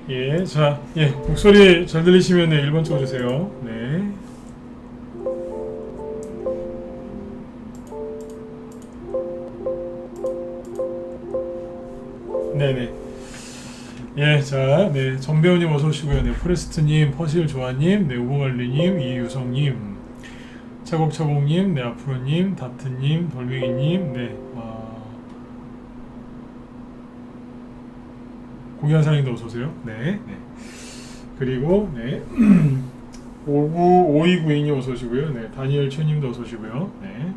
예, 자, 예, 목소리 잘 들리시면 네, 1번 찍어주세요. 네. 네네. 예, 자, 네, 전배우님 어서 오시고요. 네, 포레스트님, 퍼실 조아님, 네, 우봉알리님, 이유성님, 차곡차곡님, 네, 앞으로님, 다트님, 돌멩이님, 네, 공연사님도 어서 오세요. 네, 네. 그리고 네, 5292님 어서 오시고요. 네, 다니엘 최님도 어서 오시고요. 네.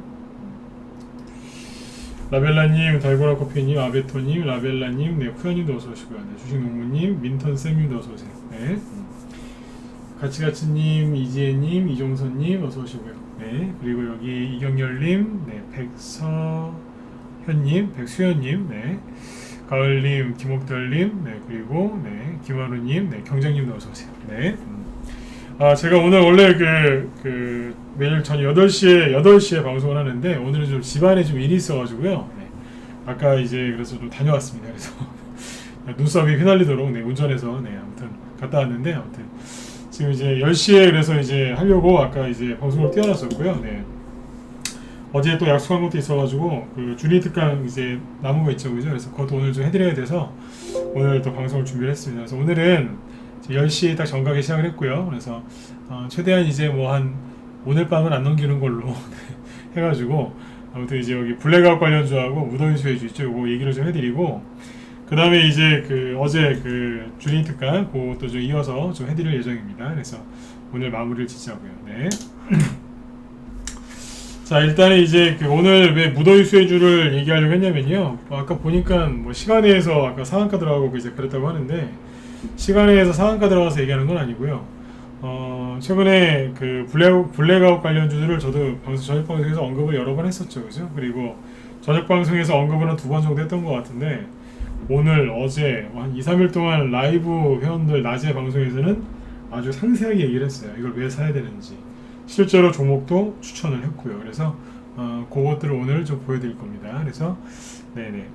라벨라님, 달고나 커피님, 아베토님, 라벨라님, 네, 쿠야님도 어서 오시고요. 네, 주식농부님, 민턴쌤님도 어서 오세요. 네, 가치가치님, 이지혜님, 이종선님 어서 오시고요. 네, 그리고 여기 이경열님, 네, 백서현님, 백수현님, 네, 가을님, 김옥달님, 네, 그리고 네, 김하루님, 네, 경장님도 어서 오세요. 네. 아, 제가 오늘 원래 매일 전 8시에 방송을 하는데, 오늘은 좀 집안에 좀 일이 있어가지고요. 네. 아까 이제 그래서 좀 다녀왔습니다. 그래서 눈썹이 휘날리도록 네, 운전해서 네, 아무튼 갔다 왔는데, 아무튼 지금 이제 10시에 그래서 이제 하려고 아까 이제 방송을 띄워놨었고요. 네. 어제 또 약속한 것도 있어가지고, 그 주니 특강 이제 남은 거 있죠. 그죠? 그래서 그것도 오늘 좀 해드려야 돼서, 오늘 또 방송을 준비를 했습니다. 그래서 오늘은 10시에 딱 정각에 시작을 했고요. 그래서 최대한 이제 뭐 한 오늘 밤은 안 넘기는 걸로 해가지고 아무튼 이제 여기 블랙아웃 관련주하고 무더위 수혜주 있죠. 요거 얘기를 좀 해드리고 그 다음에 이제 그 어제 그 주린 특강 그것도 좀 이어서 좀 해드릴 예정입니다. 그래서 오늘 마무리를 짓자고요. 네. 자, 일단은 이제 그 오늘 왜 무더위 수혜주를 얘기하려고 했냐면요. 아까 보니까 뭐 시간에서 아까 상한가 들어가고 이제 그랬다고 하는데 시간에서 상한가 들어가서 얘기하는 건 아니고요. 최근에 그 블랙아웃 관련주들을 저도 저녁 방송에서 언급을 여러 번 했었죠. 그죠? 그리고 저녁 방송에서 언급을 한 2번 정도 했던 것 같은데 오늘, 어제 한 2, 3일 동안 라이브 회원들 낮에 방송에서는 아주 상세하게 얘기를 했어요. 이걸 왜 사야 되는지. 실제로 종목도 추천을 했고요. 그래서 그것들을 오늘 좀 보여드릴 겁니다. 그래서 네네.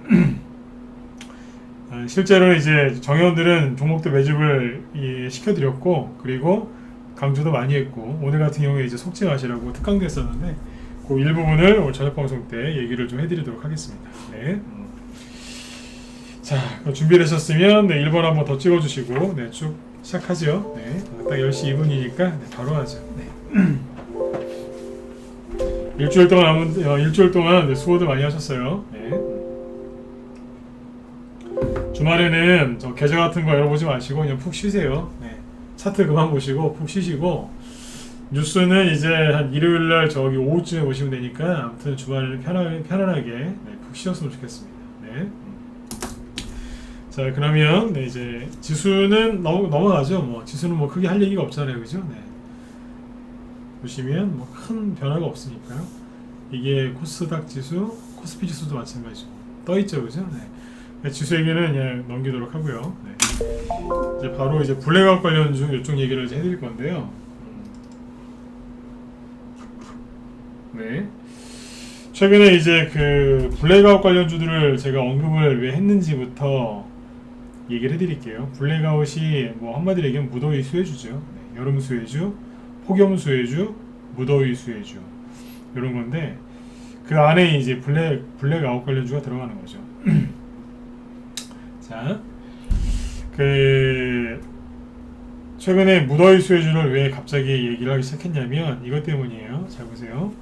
실제로 이제 정회원들은 종목들 매집을 시켜드렸고 그리고 강조도 많이 했고 오늘 같은 경우에 이제 속죄하시라고 특강도 했었는데 그 일부분을 오늘 저녁 방송 때 얘기를 좀 해드리도록 하겠습니다. 네. 자, 준비되셨으면 네, 1번 한번 더 찍어주시고 네, 쭉 시작하죠. 네, 딱 10시 2분이니까 네, 바로 하죠. 네. 일주일 동안 네, 수고도 많이 하셨어요. 네. 주말에는 저 계좌 같은 거 열어보지 마시고 그냥 푹 쉬세요. 네. 차트 그만 보시고 푹 쉬시고 뉴스는 이제 한 일요일날 저기 오후쯤에 보시면 되니까 아무튼 주말에 편안하게 네, 푹 쉬었으면 좋겠습니다. 네. 자, 그러면 네, 이제 지수는 넘어가죠. 뭐 지수는 뭐 크게 할 얘기가 없잖아요, 그죠? 네. 보시면 뭐 큰 변화가 없으니까요. 이게 코스닥 지수, 코스피 지수도 마찬가지고 떠 있죠, 그죠? 네. 네, 지수 얘기는 그냥 넘기도록 하고요. 네. 이제 바로 이제 블랙아웃 관련주 이쪽 얘기를 이제 해드릴 건데요. 네. 최근에 이제 그 블랙아웃 관련주들을 제가 언급을 왜 했는지부터 얘기를 해드릴게요. 블랙아웃이 뭐 한마디로 얘기하면 무더위 수혜주죠. 네. 여름 수혜주, 폭염 수혜주, 무더위 수혜주 이런 건데 그 안에 이제 블랙아웃 관련주가 들어가는 거죠. 자, 그 최근에 무더위 수혜주를 왜 갑자기 얘기를 하기 시작했냐면 이것 때문이에요. 잘 보세요.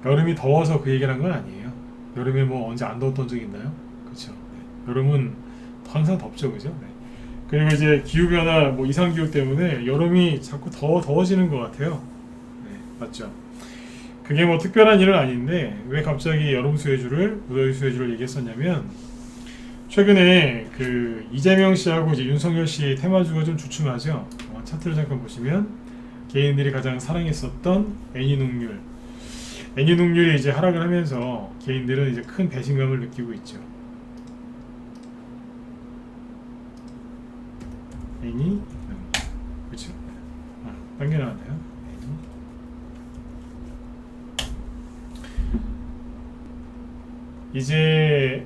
여름이 더워서 그 얘기를 한 건 아니에요. 여름에 뭐 언제 안 더웠던 적 있나요? 그렇죠. 네. 여름은 항상 덥죠, 그죠? 네. 그리고 이제 기후 변화, 뭐 이상 기후 때문에 여름이 자꾸 더워지는 것 같아요. 네, 맞죠? 그게 뭐 특별한 일은 아닌데 왜 갑자기 여름 수혜주를 무더위 수혜주를 얘기했었냐면 최근에 그 이재명 씨하고 이제 윤석열 씨 테마주가 좀 주춤하죠. 차트를 잠깐 보시면 개인들이 가장 사랑했었던 애니농률, 애니농률이 이제 하락을 하면서 개인들은 이제 큰 배신감을 느끼고 있죠. 애니, 그렇죠? 당겨 나왔네요. 이제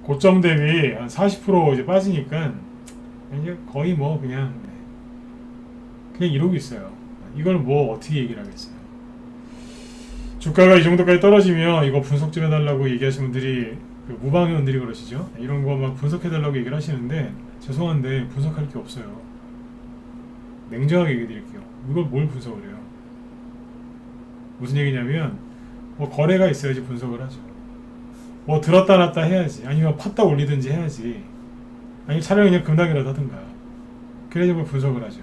고점 대비 한 40% 이제 빠지니까 이제 거의 뭐 그냥 이러고 있어요. 이걸 뭐 어떻게 얘기를 하겠어요. 주가가 이 정도까지 떨어지면 이거 분석 좀 해달라고 얘기하시는 분들이 그 무방위원들이 그러시죠. 이런 거 막 분석해달라고 얘기를 하시는데 죄송한데 분석할 게 없어요. 냉정하게 얘기해 드릴게요. 이걸 뭘 분석을 해요? 무슨 얘기냐면 뭐 거래가 있어야지 분석을 하죠. 뭐 들었다 놨다 해야지. 아니면 팠다 올리든지 해야지. 아니면 차라리 그냥 급락이라도 하든가. 그래야지 뭘 분석을 하죠.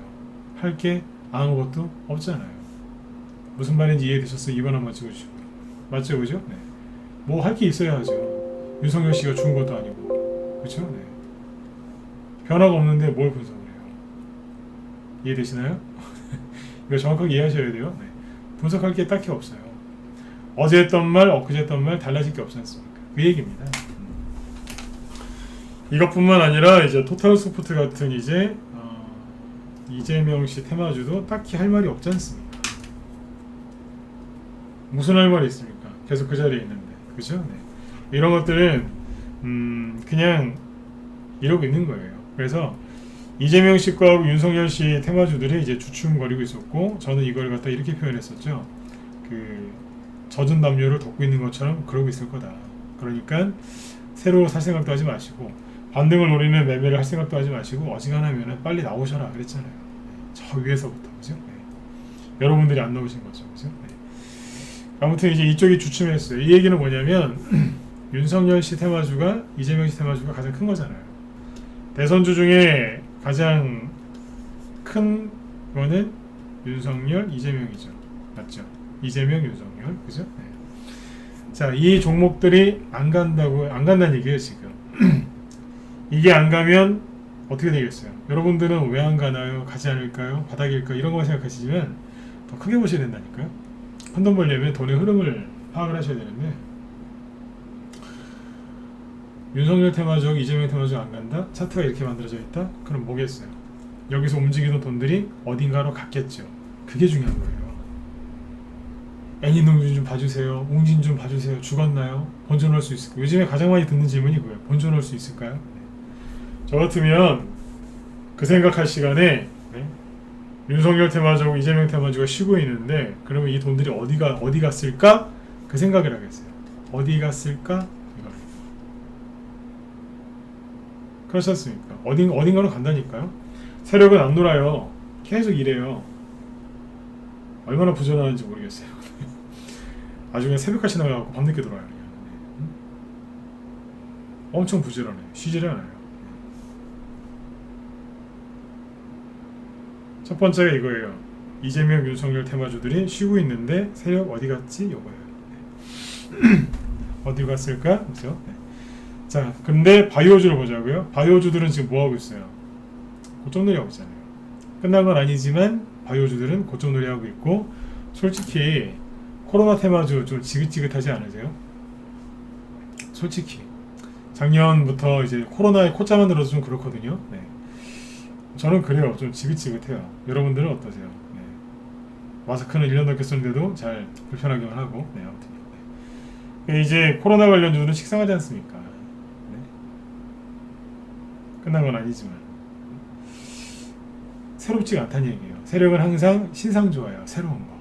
할 게 아무것도 없잖아요. 무슨 말인지 이해되셨어요? 2번 한번 찍어주시고요. 맞죠? 그죠? 네. 뭐 할 게 있어야 하죠. 윤석열 씨가 준 것도 아니고. 그렇죠? 네. 변화가 없는데 뭘 분석을 해요? 이해되시나요? 이거 정확하게 이해하셔야 돼요. 네. 분석할 게 딱히 없어요. 어제 했던 말, 엊그제 했던 말 달라질 게 없지 않습니까? 그 얘기입니다. 이것뿐만 아니라 이제 토탈스포트 같은 이제 이재명 씨 테마주도 딱히 할 말이 없지 않습니까? 무슨 할 말이 있습니까? 계속 그 자리에 있는데, 그죠? 네. 이런 것들은 그냥 이러고 있는 거예요. 그래서 이재명 씨과 윤석열 씨 테마주들이 이제 주춤거리고 있었고, 저는 이걸 갖다 이렇게 표현했었죠. 그 젖은 담요를 덮고 있는 것처럼 그러고 있을 거다. 그러니까 새로 살 생각도 하지 마시고 반등을 노리는 매매를 할 생각도 하지 마시고 어지간하면 빨리 나오셔라 그랬잖아요. 저 위에서부터 그죠? 네. 여러분들이 안 나오신 거죠, 그죠? 네. 아무튼 이제 이쪽이 주춤했어요. 이 얘기는 뭐냐면 윤석열 씨 테마주가 이재명 씨 테마주가 가장 큰 거잖아요. 대선주 중에 가장 큰 거는 윤석열, 이재명이죠. 맞죠? 이재명, 윤석열, 그죠? 네. 자, 이 종목들이 안 간다는 얘기예요, 지금. 이게 안 가면 어떻게 되겠어요? 여러분들은 왜 안 가나요? 가지 않을까요? 바닥일까요? 이런 거 생각하시지만 더 크게 보셔야 된다니까요. 큰 돈 벌려면 돈의 흐름을 파악을 하셔야 되는데 윤석열 테마적, 이재명 테마적 안 간다? 차트가 이렇게 만들어져 있다? 그럼 뭐겠어요? 여기서 움직이는 돈들이 어딘가로 갔겠죠. 그게 중요한 거예요. 애니농준 좀 봐주세요. 웅진 좀 봐주세요. 죽었나요? 본전할 수 있을까요? 요즘에 가장 많이 듣는 질문이 뭐예요? 본전할 수 있을까요? 네. 저 같으면 그 생각할 시간에 네? 윤석열 테마주고 이재명 테마주가 쉬고 있는데 그러면 이 돈들이 어디 갔을까? 그 생각을 하겠어요. 어디 갔을까? 이거. 그렇지 않습니까? 어딘가로 간다니까요. 세력은 안 놀아요. 계속 일해요. 얼마나 부지런한지 모르겠어요. 아주 그냥 새벽같이 나가고 밤늦게 들어와요. 엄청 부지런해. 쉬지를 않아요. 첫 번째가 이거예요. 이재명, 윤석열 테마주들이 쉬고 있는데 세력 어디 갔지? 이거예요. 어디 갔을까? 그렇죠? 네. 자, 근데 바이오주를 보자고요. 바이오주들은 지금 뭐 하고 있어요? 고점놀이 하고 있잖아요. 끝난 건 아니지만 바이오주들은 고점놀이 하고 있고 솔직히 코로나 테마주 좀 지긋지긋하지 않으세요? 솔직히 작년부터 이제 코로나에 콧자만 들어서 좀 그렇거든요. 네. 저는 그래요. 좀 지긋지긋해요. 여러분들은 어떠세요? 네. 마스크는 1년 넘게 쓰는데도 잘 불편하기만 하고 네, 아무튼 네. 이제 코로나 관련주들은 식상하지 않습니까? 네. 끝난 건 아니지만 새롭지가 않다는 얘기예요. 세력은 항상 신상 좋아요. 새로운 거.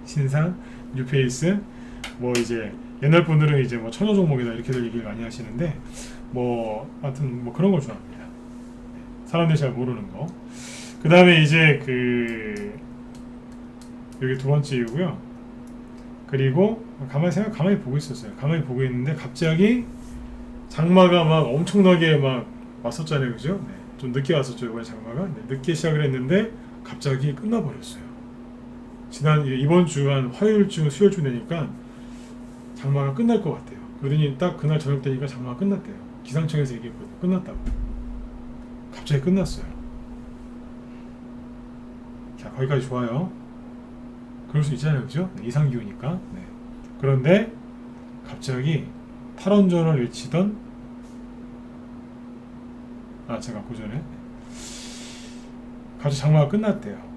신상, 뉴페이스, 뭐 이제 옛날 분들은 이제 뭐 천여 종목이다 이렇게들 얘기를 많이 하시는데 뭐 하여튼 뭐 그런 걸 좋아합니다. 사람들이 잘 모르는 거. 그 다음에 이제 그 여기 두 번째이고요. 그리고 가만히 보고 있었어요. 가만히 보고 있는데 갑자기 장마가 막 엄청나게 막 왔었잖아요, 그죠? 네. 좀 늦게 왔었죠, 이번에 장마가. 네. 늦게 시작을 했는데 갑자기 끝나버렸어요. 이번 주 한 화요일쯤 수요일쯤 되니까 장마가 끝날 것 같아요. 그러더니 딱 그날 저녁 되니까 장마가 끝났대요. 기상청에서 얘기했거든요. 끝났다고. 갑자기 끝났어요. 자, 거기까지 좋아요. 그럴 수 있잖아요, 그죠? 네, 이상기후니까. 네. 그런데 갑자기 탈원전을 외치던 제가 그 전에 갑자기 장마가 끝났대요.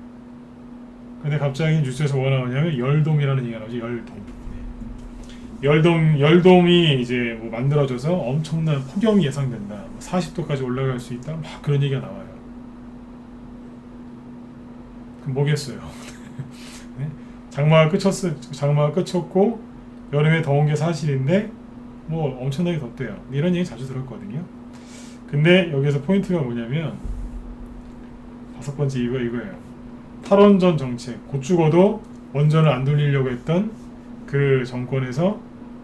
근데 갑자기 뉴스에서 뭐가 나오냐면 열돔이라는 얘기가 나오죠. 열돔이 이제 뭐 만들어져서 엄청난 폭염이 예상된다. 40도까지 올라갈 수 있다. 막 그런 얘기가 나와요. 그럼 뭐겠어요? 네? 장마가 끝쳤고 여름에 더운 게 사실인데 뭐 엄청나게 덥대요. 이런 얘기 자주 들었거든요. 근데 여기서 포인트가 뭐냐면 5번째 이거예요. 탈원전 정책. 곧 죽어도 원전을 안 돌리려고 했던 그 정권에서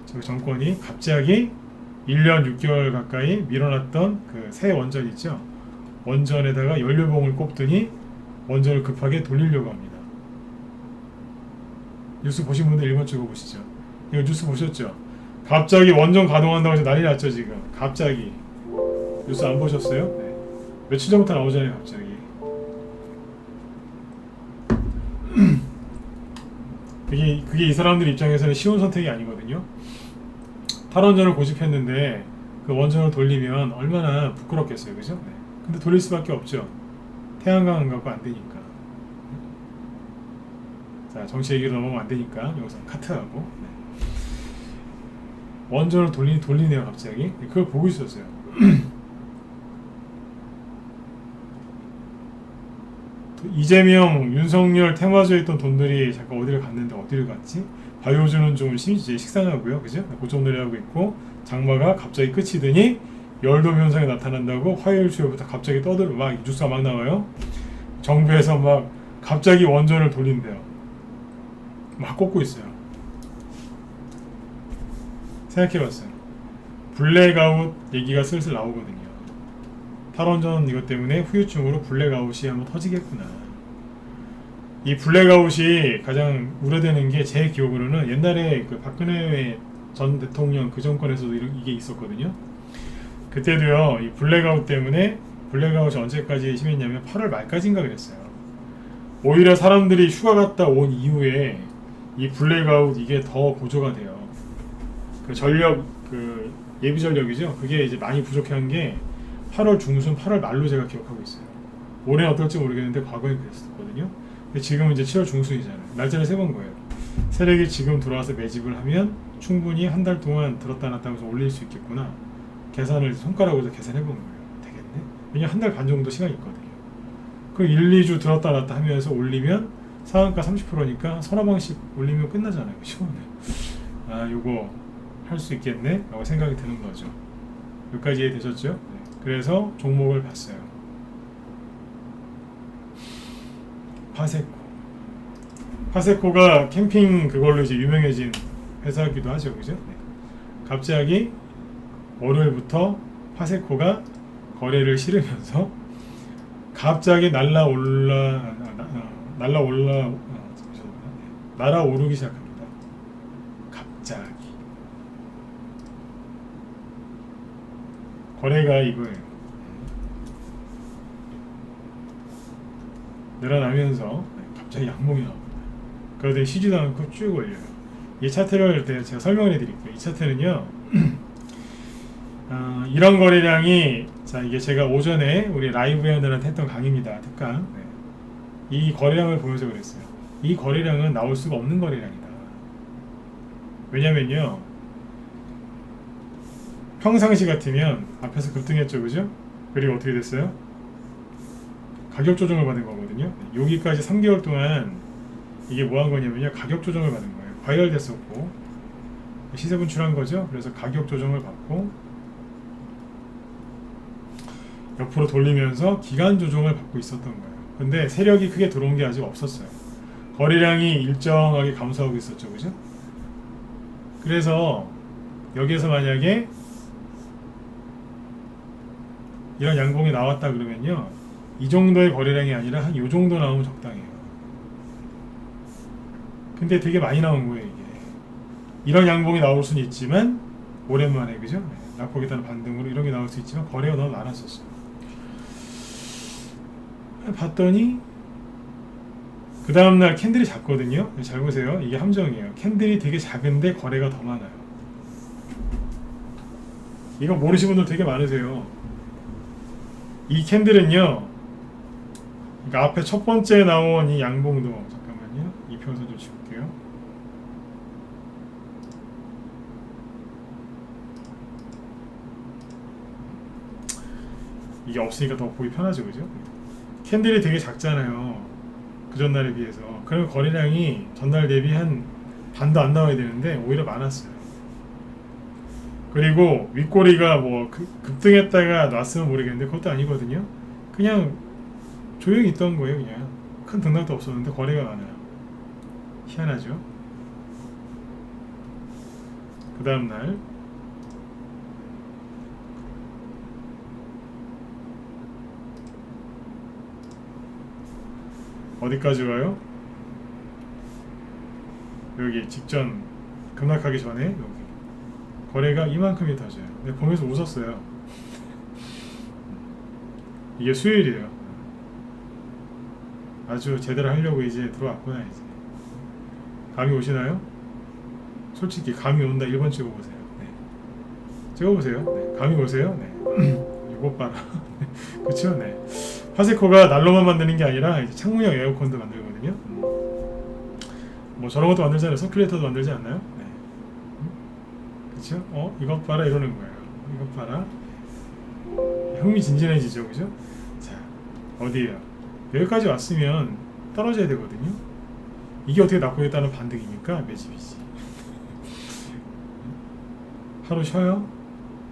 저 정권이 갑자기 1년 6개월 가까이 밀어놨던 그 새 원전 있죠. 원전에다가 연료봉을 꼽더니 원전을 급하게 돌리려고 합니다. 뉴스 보신 분들 1번 찍어보시죠. 이거 뉴스 보셨죠? 갑자기 원전 가동한다고 해서 난리 났죠 지금. 갑자기. 뉴스 안 보셨어요? 네. 며칠 전부터 나오잖아요 갑자기. 그게 이 사람들 입장에서는 쉬운 선택이 아니거든요. 탈원전을 고집했는데 그 원전을 돌리면 얼마나 부끄럽겠어요, 그죠? 네. 근데 돌릴 수밖에 없죠. 태양광 안 갖고 안 되니까. 자, 정치 얘기로 넘어가면 안 되니까 여기서 카트하고. 네. 원전을 돌리네요, 갑자기. 그걸 보고 있었어요. 이재명, 윤석열 테마주에 있던 돈들이 잠깐 어디를 갔는데 어디를 갔지? 바이오주는 좀 이제 식상하고요, 그죠? 고점놀이 하고 있고 장마가 갑자기 끝이더니 열돔 현상이 나타난다고 화요일 수요일부터 갑자기 막 뉴스가 막 나와요. 정부에서 막 갑자기 원전을 돌린대요. 막 꽂고 있어요. 생각해봤어요. 블랙아웃 얘기가 슬슬 나오거든요. 탈원전 이것 때문에 후유증으로 블랙아웃이 한번 터지겠구나. 이 블랙아웃이 가장 우려되는 게 제 기억으로는 옛날에 그 박근혜 전 대통령 그 정권에서도 이게 있었거든요. 그때도요, 이 블랙아웃 때문에 블랙아웃이 언제까지 심했냐면 8월 말까지인가 그랬어요. 오히려 사람들이 휴가 갔다 온 이후에 이 블랙아웃 이게 더 고조가 돼요. 그 전력, 그 예비 전력이죠. 그게 이제 많이 부족한 게 8월 중순, 8월 말로 제가 기억하고 있어요. 올해는 어떨지 모르겠는데 과거에 그랬었거든요. 근데 지금은 이제 7월 중순이잖아요. 날짜를 세본 거예요. 세력이 지금 들어와서 매집을 하면 충분히 한 달 동안 들었다 놨다 하면서 올릴 수 있겠구나. 계산을 손가락으로 계산해 본 거예요. 되겠네. 왜냐면 한 달 반 정도 시간이 있거든요. 그 1, 2주 들었다 놨다 하면서 올리면 상한가 30%니까 서너 방씩 올리면 끝나잖아요. 그죠? 아, 요거 할 수 있겠네? 라고 생각이 드는 거죠. 여기까지 이해되셨죠? 네. 그래서 종목을 봤어요. 파세코가 캠핑 그걸로 이제 유명해진 회사이기도 하죠, 그죠? 네. 갑자기 월요일부터 파세코가 거래를 실으면서 갑자기 날아오르기 시작합니다. 갑자기 거래가 이거예요. 늘어나면서 갑자기 양봉이 나옵니다. 그러더니 쉬지도 않고 쭉 올려요. 이 차트를 제가 설명을 해드릴게요. 이 차트는요, 이런 거래량이, 자, 이게 제가 오전에 우리 라이브 회원들한테 했던 강의입니다. 특강. 네. 이 거래량을 보면서 그랬어요. 이 거래량은 나올 수가 없는 거래량이다. 왜냐면요, 평상시 같으면 앞에서 급등했죠, 그죠? 그리고 어떻게 됐어요? 가격 조정을 받은 거거든요. 여기까지 3개월 동안 이게 뭐 한 거냐면요, 가격 조정을 받은 거예요. 과열됐었고 시세 분출한 거죠. 그래서 가격 조정을 받고 옆으로 돌리면서 기간 조정을 받고 있었던 거예요. 근데 세력이 크게 들어온 게 아직 없었어요. 거래량이 일정하게 감소하고 있었죠, 그죠? 그래서 여기에서 만약에 이런 양봉이 나왔다 그러면요, 이 정도의 거래량이 아니라 한 이 정도 나오면 적당해요. 근데 되게 많이 나온 거예요, 이게. 이런 양봉이 나올 수는 있지만 오랜만에, 그죠? 낙폭에 따른 반등으로 이런 게 나올 수 있지만 거래가 너무 많았었어요. 봤더니 그 다음날 캔들이 작거든요. 잘 보세요. 이게 함정이에요. 캔들이 되게 작은데 거래가 더 많아요. 이거 모르시는 분들 되게 많으세요. 이 캔들은요, 그러니까 앞에 첫 번째 나온 이 양봉도, 잠깐만요, 이평선 좀 지울게요. 이게 없으니까 더 보기 편하죠, 그죠? 캔들이 되게 작잖아요. 그 전날에 비해서. 그러면 거래량이 전날 대비 한 반도 안 나와야 되는데 오히려 많았어요. 그리고 윗꼬리가 뭐 급등했다가 놨으면 모르겠는데 그것도 아니거든요. 그냥 조용히 있던 거예요. 그냥 큰 등락도 없었는데 거래가 많아요. 희한하죠. 그 다음날 어디까지 와요? 여기 직전 급락하기 전에 여기 거래가 이만큼이 터져요. 근데 보면서 웃었어요. 이게 수요일이에요. 아주 제대로 하려고 이제 들어왔구나. 이제 감이 오시나요? 솔직히 감이 온다 1번 찍어보세요. 네. 찍어보세요. 네. 감이 오세요? 네. 이것 봐라. 그쵸? 네. 파세코가 난로만 만드는 게 아니라 이제 창문형 에어컨도 만들거든요. 뭐 저런 것도 만들잖아요. 서큘레이터도 만들지 않나요? 네. 그쵸? 이것 봐라 이러는 거예요. 이것 봐라. 흥미진진해지죠, 그죠? 자, 어디에요? 여기까지 왔으면 떨어져야 되거든요. 이게 어떻게 납부했다는 반등이니까 매집이지. 하루 쉬어요?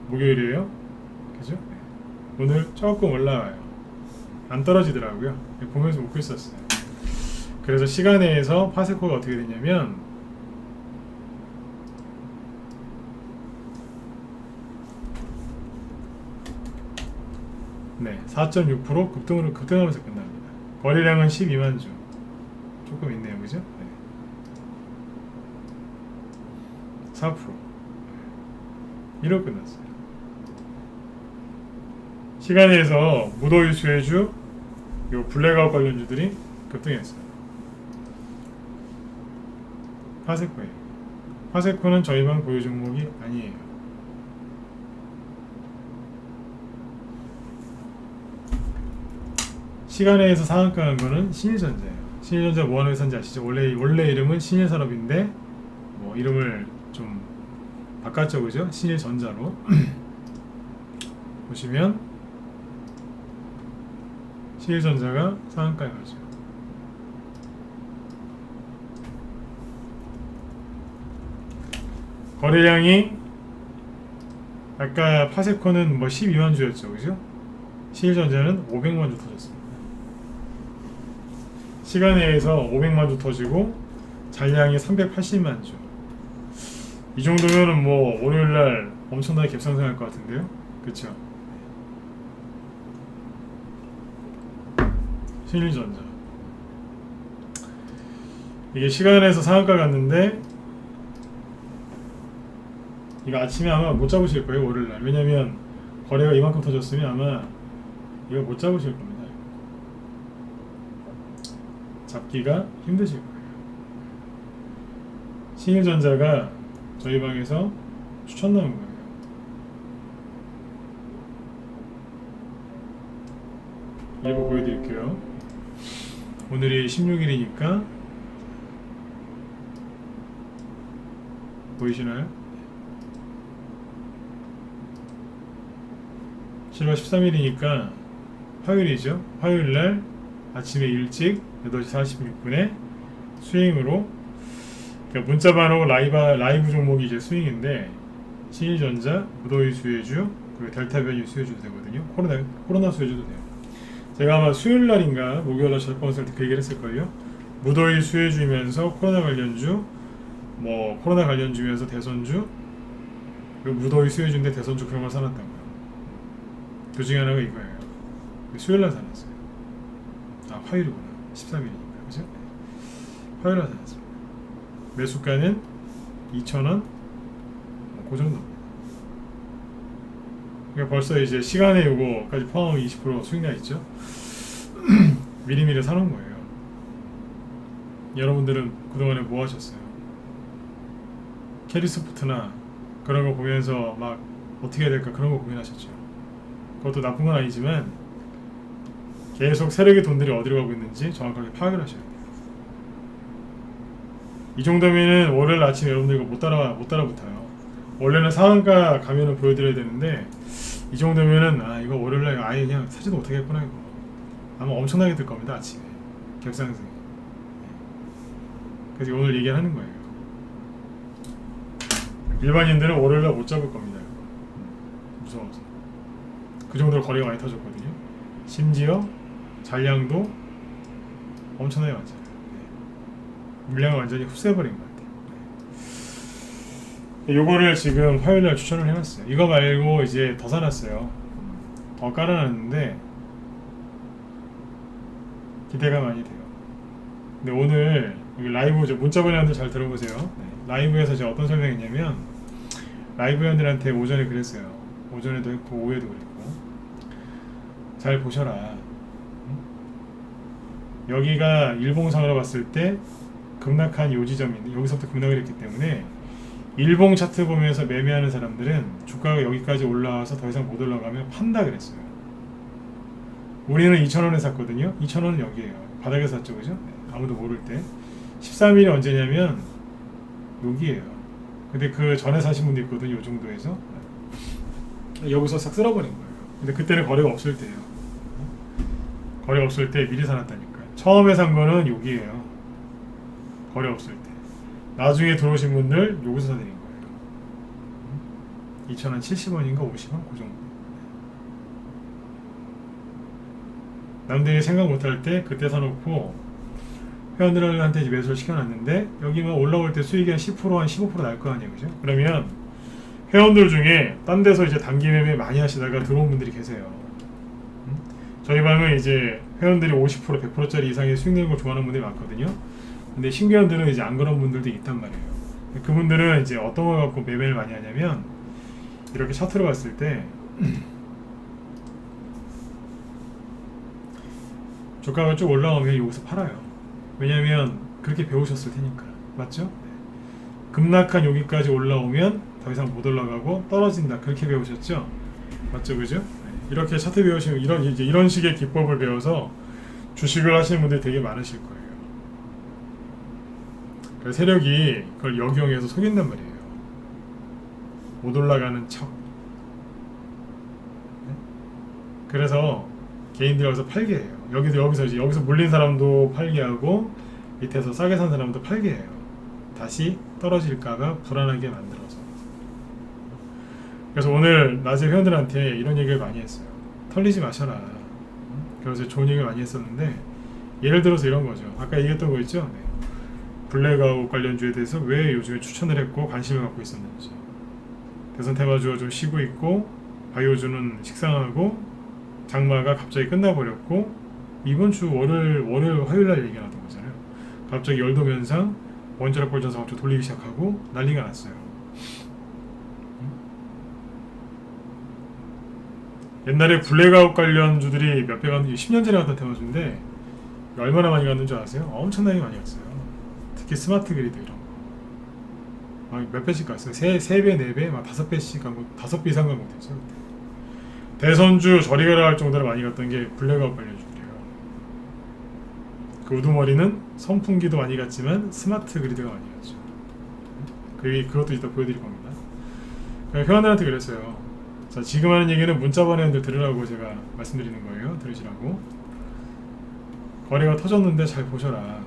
목요일이에요? 그죠? 네. 오늘 조금 올라와요. 안 떨어지더라고요. 보면서 웃고 있었어요. 그래서 시간에서 파세코가 어떻게 되냐면 네, 4.6% 급등하면서 끝납니다. 거래량은 12만 주. 조금 있네요, 그죠? 네. 4%. 1로 끝났어요. 시간에서 무더위 수혜주, 요 블랙아웃 관련주들이 급등했어요. 파세코예요. 파세코는 저희만 보유 종목이 아니에요. 시간에서 상한가 간 거는 신일전자예요. 신일전자 뭐 하는 회사인지 아시죠? 원래 이름은 신일산업인데 뭐 이름을 좀 바꿨죠, 그죠? 신일전자로. 보시면 신일전자가 상한가에 가죠. 거래량이 아까 파세코는 뭐 12만 주였죠, 그죠? 신일전자는 500만 주 터졌습니다. 시간에서 500만 주 터지고 잔량이 380만 주. 이 정도면은 뭐 월요일날 엄청나게 갭상승할 것 같은데요, 그쵸? 신일전자 이게 시간에서 상한가 갔는데 이거 아침에 아마 못 잡으실 거예요, 월요일날. 왜냐면 거래가 이만큼 터졌으면 아마 이거 못 잡으실 겁니다. 잡기가 힘드실 거예요. 신일전자가 저희 방에서 추천 나온 거예요. 일부 보여드릴게요. 오늘이 16일이니까 보이시나요? 7월 13일이니까 화요일이죠. 화요일날 아침에 일찍 8시 46분에 스윙으로, 그러니까 문자번호 라이브 종목이 이제 스윙인데 신일전자, 무더위 수혜주, 그리고 델타 변이 수혜주도 되거든요. 코로나 수혜주도 돼요. 제가 아마 수요일날인가 목요일날 저번에 그 얘기를 했을걸요. 무더위 수혜주이면서 코로나 관련주, 뭐 코로나 관련주면서 대선주, 그리고 무더위 수혜주인데 대선주 그런 걸 사놨다고요. 그 중에 하나가 이거예요. 수요일날 사놨어요. 아, 화요일이구나. 13일이니까, 그죠? 화요일날 사놨습니다. 매수가는 2,000원, 그 정도입니다. 그러니까 벌써 이제 시간에 요거까지 포함하면 20% 수익나 있죠? 미리미리 사놓은 거예요. 여러분들은 그동안에 뭐 하셨어요? 캐리소프트나 그런 거 보면서 막 어떻게 해야 될까 그런 거 고민하셨죠. 그것도 나쁜 건 아니지만 계속 세력의 돈들이 어디로 가고 있는지 정확하게 파악을 하셔야 돼요. 이 정도면은 월요일 아침에 여러분들 이거 못 따라붙어요. 원래는 상한가 가면은 보여드려야 되는데 이 정도면은 이거 월요일날 아예 그냥 사지도 못하겠구나 이거. 아마 엄청나게 들 겁니다. 아침에 갭상승. 그래서 오늘 얘기하는 거예요. 일반인들은 월요일날 못 잡을 겁니다. 무서워서. 그 정도로 거래가 많이 터졌거든요. 심지어 잔량도 엄청나게 많잖아요. 물량을 완전히 흡수해버린 것 같아요. 요거를 지금 화요일날 추천을 해놨어요. 이거 말고 이제 더 사놨어요. 더 깔아놨는데 기대가 많이 돼요. 근데 오늘 여기 라이브 문자 보내는들 잘 들어보세요. 라이브에서 제가 어떤 설명했냐면 라이브 회원들한테 오전에 그랬어요. 오전에도 했고 오후에도 그랬고 잘 보셔라. 여기가 일봉상으로 봤을 때 급락한 요 지점인데 여기서부터 급락을 했기 때문에 일봉 차트 보면서 매매하는 사람들은 주가가 여기까지 올라와서 더 이상 못 올라가면 판다 그랬어요. 우리는 2,000원에 샀거든요. 2,000원은 여기에요. 바닥에 샀죠, 그죠? 네, 아무도 모를 때 13일이 언제냐면 여기에요. 근데 그 전에 사신 분도 있거든요. 요 정도에서 여기서 싹 쓸어버린 거예요. 근데 그때는 거래가 없을 때예요. 거래 없을 때 미리 사놨다니까요. 처음에 산 거는 여기에요. 거래 없을 때. 나중에 들어오신 분들 여기서 사드린 거예요. 2,000원 70원인가 50원 그 정도. 남들이 생각 못할 때 그때 사놓고 회원들한테 매수를 시켜놨는데 여기만 올라올 때 수익이 한 10%, 한 15% 날 거 아니에요, 그죠? 그러면 회원들 중에 딴 데서 이제 단기 매매 많이 하시다가 들어온 분들이 계세요. 저희 방은 이제 회원들이 50%, 100%짜리 이상의 수익 내는 걸 좋아하는 분들이 많거든요. 근데 신규회원들은 이제 안 그런 분들도 있단 말이에요. 그분들은 이제 어떤 걸 갖고 매매를 많이 하냐면 이렇게 차트로 봤을 때 주가가 쭉 올라오면 여기서 팔아요. 왜냐면 그렇게 배우셨을 테니까. 맞죠? 급락한 여기까지 올라오면 더 이상 못 올라가고 떨어진다. 그렇게 배우셨죠? 맞죠? 그죠? 이렇게 차트 배우시면 이런 식의 기법을 배워서 주식을 하시는 분들이 되게 많으실 거예요. 그래서 세력이 그걸 역이용해서 속인단 말이에요. 못 올라가는 척. 그래서 개인들이 여기서 팔게 해요. 여기서 물린 사람도 팔게 하고 밑에서 싸게 산 사람도 팔게 해요. 다시 떨어질까봐 불안하게 만들어서. 그래서 오늘 낮에 회원들한테 이런 얘기를 많이 했어요. 털리지 마셔라. 그래서 좋은 얘기를 많이 했었는데 예를 들어서 이런 거죠. 아까 얘기했던 거 있죠? 네. 블랙아웃 관련주에 대해서 왜 요즘에 추천을 했고 관심을 갖고 있었는지. 대선 테마주가 좀 쉬고 있고 바이오주는 식상하고 장마가 갑자기 끝나버렸고 이번 주 월요일 화요일날 얘기 나왔던 거잖아요. 갑자기 열돔 현상, 원자력 발전소 갑자기 돌리기 시작하고 난리가 났어요. 옛날에 블랙아웃 관련주들이 몇 배 갔는지 10년 전에 갔던 테마주인데 얼마나 많이 갔는 줄 아세요? 엄청나게 많이 갔어요. 특히 스마트 그리드 이런 거. 몇 배씩 갔어요. 3배, 4배, 막 5배씩 간 거, 5배 이상 간 것도 있어요. 대선주 저리 가라 할 정도로 많이 갔던 게 블랙아웃 관련주들이에요. 그 우두머리는 선풍기도 많이 갔지만 스마트 그리드가 많이 갔죠. 그것도 이따 보여드릴 겁니다. 회원들한테 그랬어요. 자, 지금 하는 얘기는 문자번 회원들 들으라고 제가 말씀드리는 거예요. 들으시라고. 거래가 터졌는데 잘 보셔라.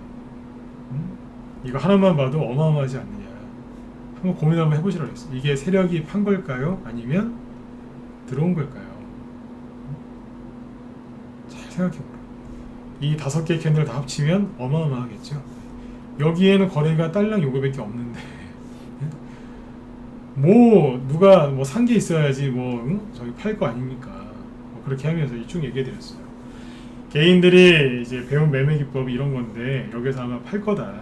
이거 하나만 봐도 어마어마하지 않느냐. 한번 고민 한번 해보시라고 했어요. 이게 세력이 판 걸까요? 아니면 들어온 걸까요? 잘 생각해보라. 이 5개 캔들 다 합치면 어마어마하겠죠. 여기에는 거래가 딸랑 요거밖에 없는데 누가 산 게 있어야지 저기 팔 거 아닙니까? 그렇게 하면서 이쪽 얘기해드렸어요. 개인들이 이제 배운 매매 기법이 이런 건데 여기서 아마 팔 거다,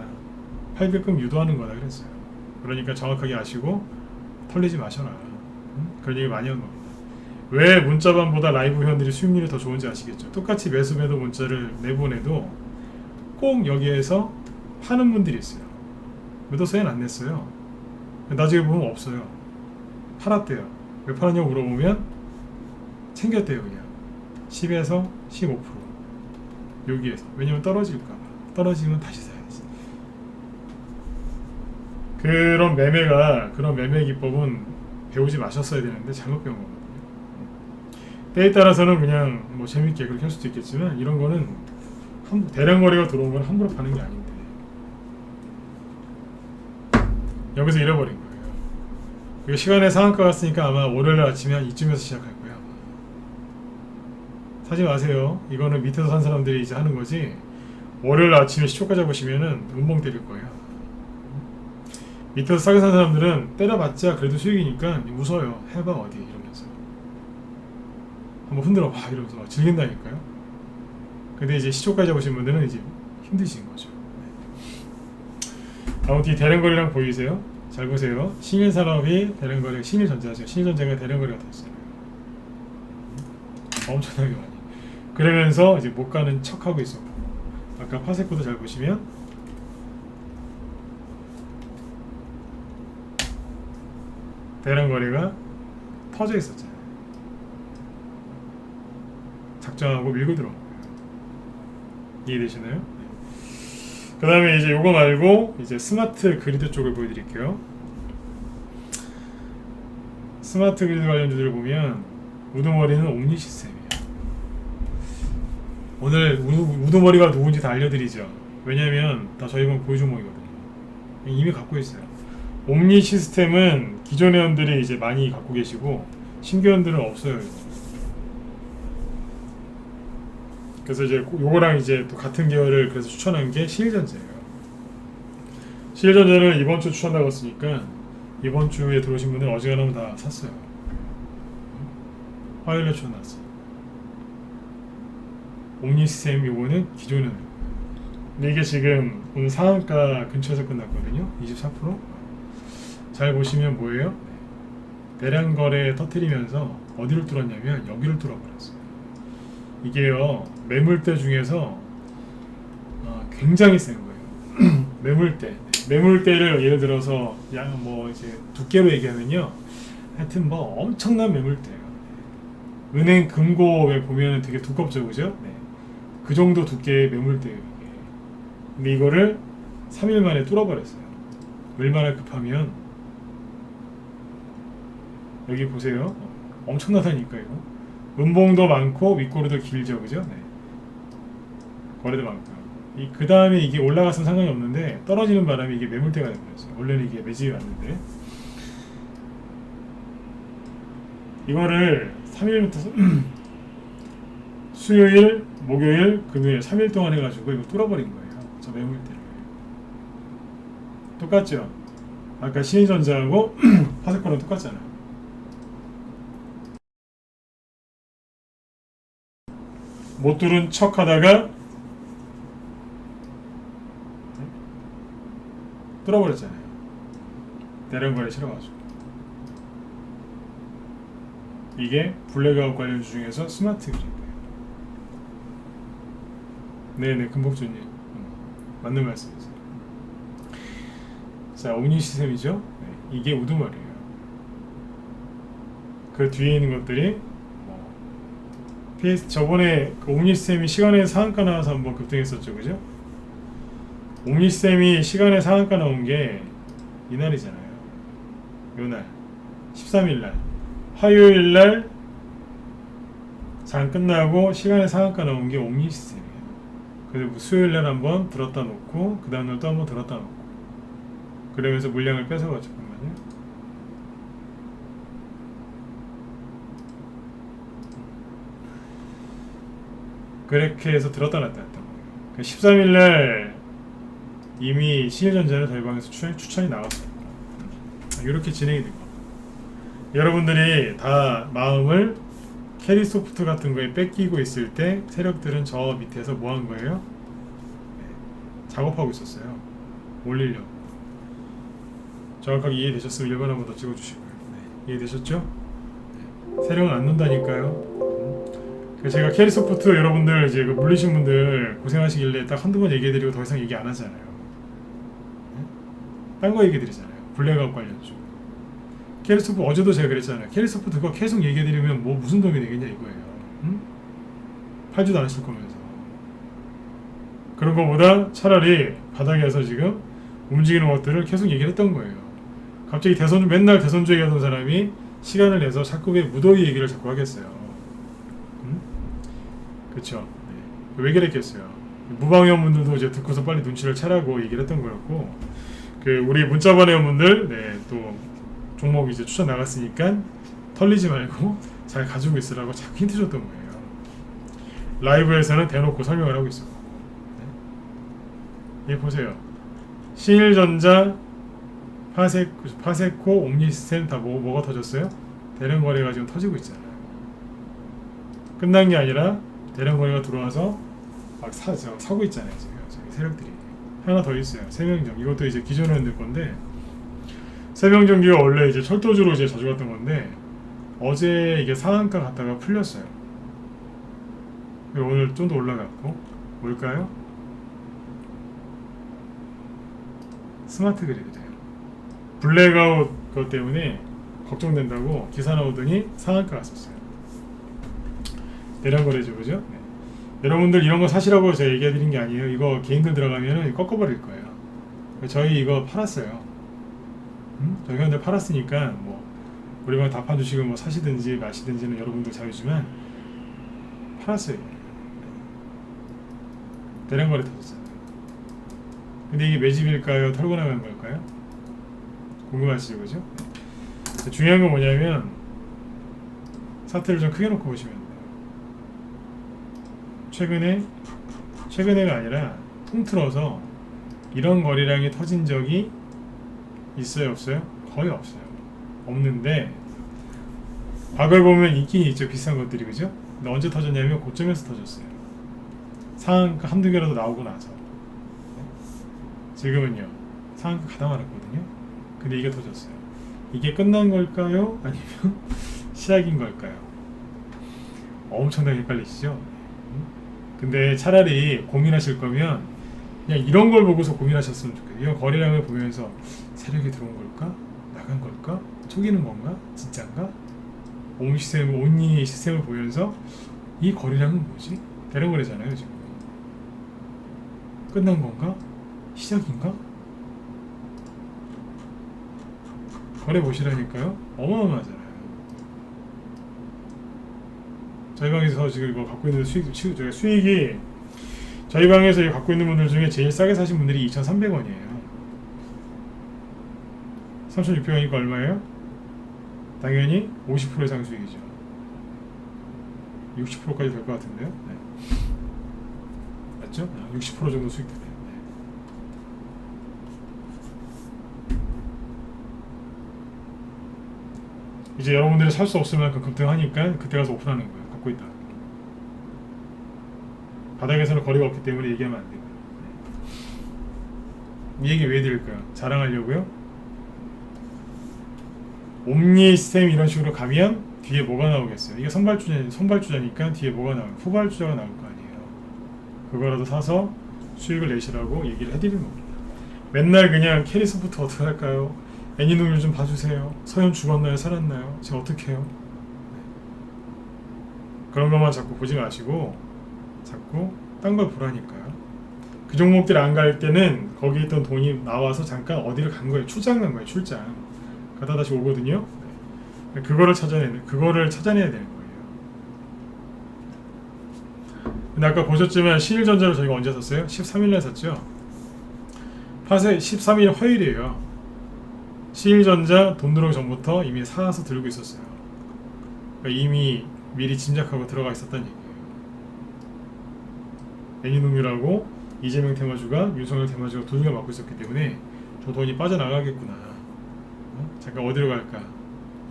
팔게끔 유도하는 거다 그랬어요. 그러니까 정확하게 아시고 털리지 마셔라. 그런 얘기 많이 한 겁니다. 왜 문자반보다 라이브 회원들이 수익률이 더 좋은지 아시겠죠? 똑같이 매수매도 문자를 내보내도 꼭 여기에서 파는 분들이 있어요. 매도서에는 안 냈어요. 나중에 보면 없어요. 팔았대요. 왜 팔았냐고 물어보면 챙겼대요. 그냥 10에서 15% 여기에서. 왜냐면 떨어질까봐. 떨어지면 다시 사야지. 그런 매매 기법은 배우지 마셨어야 되는데 잘못 배운 거거든요. 때에 따라서는 그냥 재밌게 그렇게 할 수도 있겠지만 이런 거는 대량 거래가 들어온 건 함부로 파는 게 아닌데 여기서 잃어버린 거예요. 그리고 시간의 상한가 갔으니까 아마 월요일 아침에 한 이쯤에서 시작할 거야. 사지 마세요. 이거는 밑에서 산 사람들이 이제 하는 거지. 월요일 아침에 시초가 잡으시면은 음봉 때릴 거예요. 밑에서 싸게 산 사람들은 때려봤자 그래도 수익이니까 웃어요. 해봐 어디 이러면서 한번 흔들어 봐 이러면서 막 즐긴다니까요. 근데 이제 시초가 잡으신 분들은 이제 힘드신 거죠. 아무튼 이 대량거래량 보이세요? 잘 보세요. 신일산업이 대량거래, 신일전자죠. 신일전자가 대량거래가 됐어요. 엄청나게 많이. 그러면서 이제 못 가는 척하고 있었고, 아까 파세코도 잘 보시면 대량거래가 터져 있었잖아요. 작정하고 밀고 들어온 거예요. 이해되시나요? 그 다음에 이제 요거 말고 이제 스마트 그리드 쪽을 보여드릴게요. 스마트 그리드 관련주들을 보면 우두머리는 옴니 시스템이에요. 오늘 우두머리가 누군지 다 알려드리죠. 왜냐면 다 저희가 보유종목이거든요. 이미 갖고 있어요. 옴니 시스템은 기존 회원들이 이제 많이 갖고 계시고 신규 회원들은 없어요. 그래서 이제 요거랑 이제 또 같은 계열을 그래서 추천한 게 신일전자예요. 신일전자를 이번 주 추천하고 했으니까 이번 주에 들어오신 분들 어지간하면 다 샀어요. 화요일에 추천났어요. 옴니시스템 요거는 기존은 근데 이게 지금 오늘 상한가 근처에서 끝났거든요. 24%. 잘 보시면 뭐예요? 대량 거래 터뜨리면서 어디를 뚫었냐면 여기를 뚫어버렸어요. 이게요 매물대 중에서 굉장히 센 거예요. 매물대를 예를 들어서 뭐 이제 두께로 얘기하면요, 하여튼 뭐 엄청난 매물대예요. 은행 금고에 보면 되게 두껍죠, 그죠? 네. 그 정도 두께의 매물대예요 이게. 근데 이거를 3일 만에 뚫어버렸어요. 얼마나 급하면 여기 보세요. 엄청나다니까 이거. 음봉도 많고 윗꼬리도 길죠, 그죠? 네. 거래도 많고요. 그 다음에 이게 올라갔으면 상관이 없는데 떨어지는 바람에 이게 매물대가 되버렸어요. 원래는 이게 매집이 왔는데 이거를 3일부터 수요일, 목요일, 금요일 3일 동안 해가지고 이거 뚫어버린 거예요. 저 매물대를. 똑같죠? 아까 신일전자하고 파세코랑 똑같잖아요. 못 뚫은 척 하다가 뚫어버렸잖아요. 대량거래 싫어가지고. 이게 블랙아웃 관련주 중에서 스마트 그립이에요. 네네, 금복주님 맞는 말씀이세요. 자, 옴니 시스템이죠. 네, 이게 우두머리예요. 그 뒤에 있는 것들이 저번에 그 옴니시스템이 시간에 상한가 나와서 한번 급등했었죠, 그죠? 옴니시스템이 시간에 상한가 나온 게 이날이잖아요. 요날 13일날 화요일날 장 끝나고 시간에 상한가 나온 게 옴니시스템이에요. 그리고 수요일날 한번 들었다 놓고 그 다음날 또 한번 들었다 놓고 그러면서 물량을 뺏어가지고 잠깐만요. 그렇게 해서 들었다 놨다 했던 거예요. 13일날 이미 신일전자는 저희 방에서 추천이 나왔어요. 이렇게 진행이 된 겁니다. 여러분들이 다 마음을 캐리소프트 같은 거에 뺏기고 있을 때 세력들은 저 밑에서 뭐 한 거예요? 네, 작업하고 있었어요. 올리려고. 정확하게 이해되셨으면 1번 한번 더 찍어주시고요. 네, 이해되셨죠? 네, 세력은 안 논다니까요. 제가 캐리소프트 여러분들 이제 그 물리신 분들 고생하시길래 딱 한두 번 얘기해드리고 더 이상 얘기 안 하잖아요. 네? 딴 거 얘기해드리잖아요. 블랙아웃 관련주. 캐리소프트 어제도 제가 그랬잖아요. 캐리소프트 그거 계속 얘기해드리면 뭐 무슨 도움이 되겠냐 이거예요. 응? 팔지도 않으실 거면서. 그런 거보다 차라리 바닥에서 지금 움직이는 것들을 계속 얘기를 했던 거예요. 갑자기 맨날 대선주 얘기하던 사람이 시간을 내서 자꾸 왜 무더위 얘기를 자꾸 하겠어요. 그쵸? 네. 왜 그랬겠어요? 무방위원분들도 이제 듣고서 빨리 눈치를 채라고 얘기를 했던 거였고, 그 우리 문자 보내온 분들 또 종목 이제 추천 나갔으니까 털리지 말고 잘 가지고 있으라고 자꾸 힌트 줬던 거예요. 라이브에서는 대놓고 설명을 하고 있었고. 네. 보세요. 신일전자, 파세코, 옴니시스템 다 뭐가 터졌어요? 대량 거래가 지금 터지고 있잖아요. 끝난 게 아니라 대량 거래가 들어와서 막 사고 있잖아요. 지금 세력들이. 하나 더 있어요. 세명정. 이것도 이제 기존에 늘 건데, 세명전기가 원래 이제 철도주로 이제 자주 갔던 건데 어제 이게 상한가 갔다가 풀렸어요. 오늘 좀 더 올라갔고. 뭘까요? 스마트 그리드래요. 블랙아웃 그것 때문에 걱정된다고 기사 나오더니 상한가 갔었어요. 대량 거래죠, 그죠? 네. 여러분들 이런 거 사시라고 제가 얘기해 드린 게 아니에요. 이거 개인들 들어가면은 꺾어버릴 거예요. 저희 이거 팔았어요. 저희 현재 팔았으니까 뭐 우리가 답판 주식을 뭐 사시든지 마시든지는 여러분들 자유지만 팔았어요. 대량 거래 터졌잖아요. 근데 이게 매집일까요? 털고 나간 걸까요? 궁금하시죠, 그죠? 중요한 건 뭐냐면 사태를 좀 크게 놓고 보시면 돼요. 최근에가 아니라 통틀어서 이런 거래량이 터진 적이 있어요, 없어요? 거의 없어요. 없는데 과거에 보면 있긴 있죠, 비싼 것들이, 그죠? 근데 언제 터졌냐면 고점에서 터졌어요. 상한가 한두 개라도 나오고 나서. 지금은요, 상한가 가다 말았거든요. 근데 이게 터졌어요. 이게 끝난 걸까요? 아니면 시작인 걸까요? 엄청나게 헷갈리시죠? 근데 차라리 고민하실 거면 그냥 이런 걸 보고서 고민하셨으면 좋겠어요. 이런 거래량을 보면서 세력이 들어온 걸까? 나간 걸까? 속이는 건가? 진짠가? 온리 시스템을 보면서 이 거래량은 뭐지? 대량 거래잖아요, 지금. 끝난 건가? 시작인가? 거래 보시라니까요. 어마어마하잖아요. 저희 방에서 지금 이거 갖고 있는 수익이 저희 방에서 이거 갖고 있는 분들 중에 제일 싸게 사신 분들이 2,300원이에요. 3,600원이니까 얼마예요? 당연히 50% 이상 수익이죠. 60%까지 될 것 같은데요. 네. 맞죠? 60% 정도 수익 되네요. 이제 여러분들이 살 수 없을 만큼 급등하니까 그때 가서 오픈하는 거예요. 갖고 있다. 바닥에서는 거리가 없기 때문에 얘기하면 안 되고요. 이 얘기 왜 드릴까요? 자랑하려고요? 옴니 시스템 이런 식으로 가면 뒤에 뭐가 나오겠어요? 이게 선발주자니까 뒤에 뭐가 나와요? 후발주자가 나올 거 아니에요. 그거라도 사서 수익을 내시라고 얘기를 해드리는 겁니다. 맨날 그냥 캐리소프트 어떻게 할까요? 애니노를 좀 봐주세요. 서현 죽었나요? 살았나요? 제가 어떻게 해요? 그런 것만 자꾸 보지 마시고 자꾸 딴 걸 보라니까요. 그 종목들 안 갈 때는 거기 있던 돈이 나와서 잠깐 어디를 간 거예요. 출장 간 거예요. 출장. 가다 다시 오거든요. 네. 그거를 찾아내야 되는 거예요. 근데 아까 보셨지만 신일전자를 저희가 언제 샀어요? 13일날 샀죠. 13일 화요일이에요. 신일전자 돈 들어오기 전부터 이미 사서 들고 있었어요. 그러니까 이미 미리 짐작하고 들어가 있었다는 얘기예요. 애니농유라고 이재명 테마주가 윤석열 테마주가 돈을 맡고 있었기 때문에 저 돈이 빠져나가겠구나. 잠깐 어디로 갈까?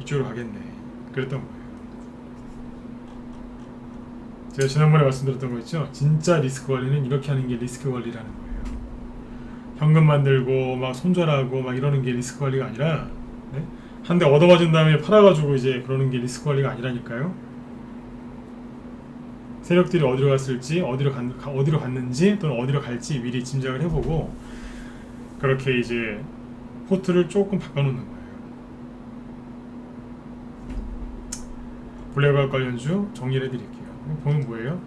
이쪽으로 가겠네. 그랬던 거예요. 제가 지난번에 말씀드렸던 거 있죠? 진짜 리스크 관리는 이렇게 하는 게 리스크 관리라는 거예요. 현금 만들고 막 손절하고 막 이러는 게 리스크 관리가 아니라, 네? 한 대 얻어맞은 다음에 팔아가지고 이제 그러는 게 리스크 관리가 아니라니까요. 세력들이 어디로 갔을지, 어디로 갔는지 또는 어디로 갈지 미리 짐작을 해보고 그렇게 이제 포트를 조금 바꿔놓는 거예요. 블랙아웃 관련주 정리를 해드릴게요. 보면 뭐예요?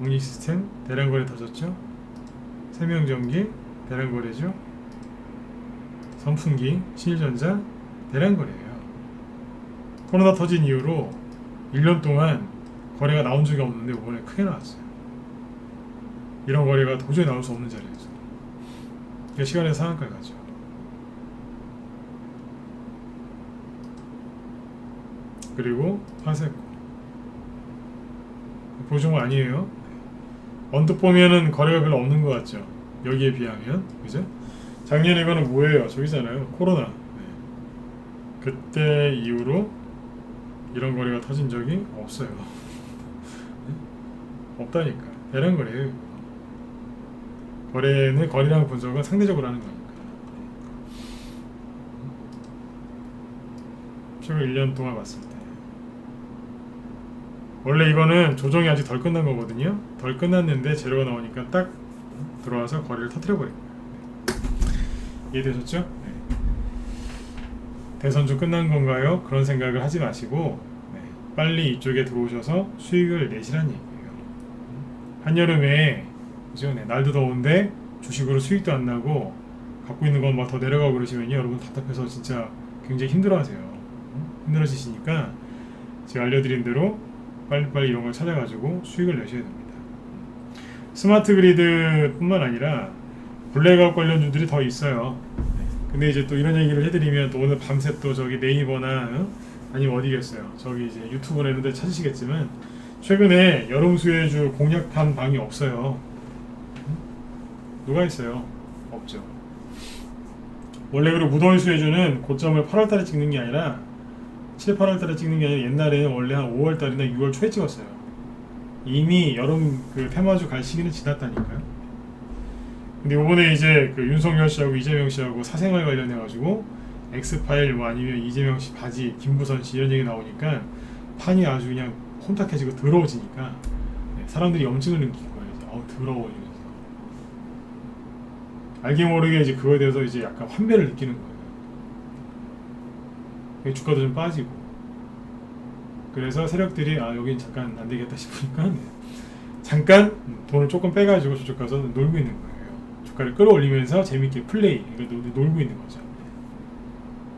옴니시스템 대량거래 터졌죠? 세명전기 대량거래죠? 선풍기 신일전자 대량거래예요. 코로나 터진 이후로 1년 동안 거래가 나온 적이 없는데 이번에 크게 나왔어요. 이런 거래가 도저히 나올 수 없는 자리에서. 시간에서 상한가에 가죠. 그리고 파세코 보조금 아니에요. 언뜻 보면은 거래가 별로 없는 것 같죠. 여기에 비하면 그죠? 작년에 이거는 뭐예요? 저기잖아요. 코로나. 네. 그때 이후로 이런 거래가 터진 적이 없어요. 네? 없다니까. 대량 거래예요. 거래는 거래량 분석은 상대적으로 하는 거니까. 최근 1년 동안 봤을 때 원래 이거는 조정이 아직 덜 끝난 거거든요. 덜 끝났는데 재료가 나오니까 딱 들어와서 거래를 터뜨려 버린 거예요. 네. 이해되셨죠? 네. 대선 좀 끝난 건가요? 그런 생각을 하지 마시고 네. 빨리 이쪽에 들어오셔서 수익을 내시라는 얘기예요. 한여름에 그죠? 네. 날도 더운데 주식으로 수익도 안 나고 갖고 있는 건 막 더 내려가고 그러시면요, 여러분 답답해서 진짜 굉장히 힘들어하세요. 힘들어지시니까 제가 알려드린 대로 빨리빨리 이런 걸 찾아가지고 수익을 내셔야 됩니다. 스마트 그리드 뿐만 아니라 블랙아웃 관련주들이 더 있어요. 근데 이제 또 이런 얘기를 해드리면 또 오늘 밤새 또 저기 네이버나 아니면 어디겠어요, 저기 이제 유튜브나 이런 데 찾으시겠지만 최근에 여름 수혜주 공략한 방이 없어요. 누가 있어요? 없죠. 원래 그리고 무더위 수혜주는 고점을 8월달에 찍는 게 아니라 7, 8월달에 찍는 게 아니라 옛날에는 원래 한 5월달이나 6월 초에 찍었어요. 이미 여름 그 테마주 갈 시기는 지났다니까요. 근데 이번에 이제 그 윤석열 씨하고 이재명 씨하고 사생활 관련해 가지고 엑스파일 뭐 아니면 이재명 씨 바지, 김부선 씨 이런 얘기 나오니까 판이 아주 그냥 혼탁해지고 더러워지니까 사람들이 염증을 느낀 거예요. 이제 더러워 이러면서 알게 모르게 이제 그거에 대해서 이제 약간 환배를 느끼는 거예요. 주가도 좀 빠지고 그래서 세력들이 여긴 잠깐 안 되겠다 싶으니까 잠깐 돈을 조금 빼가지고 저쪽 가서 놀고 있는 거예요. 주가를 끌어올리면서 재밌게 플레이, 놀고 있는 거죠.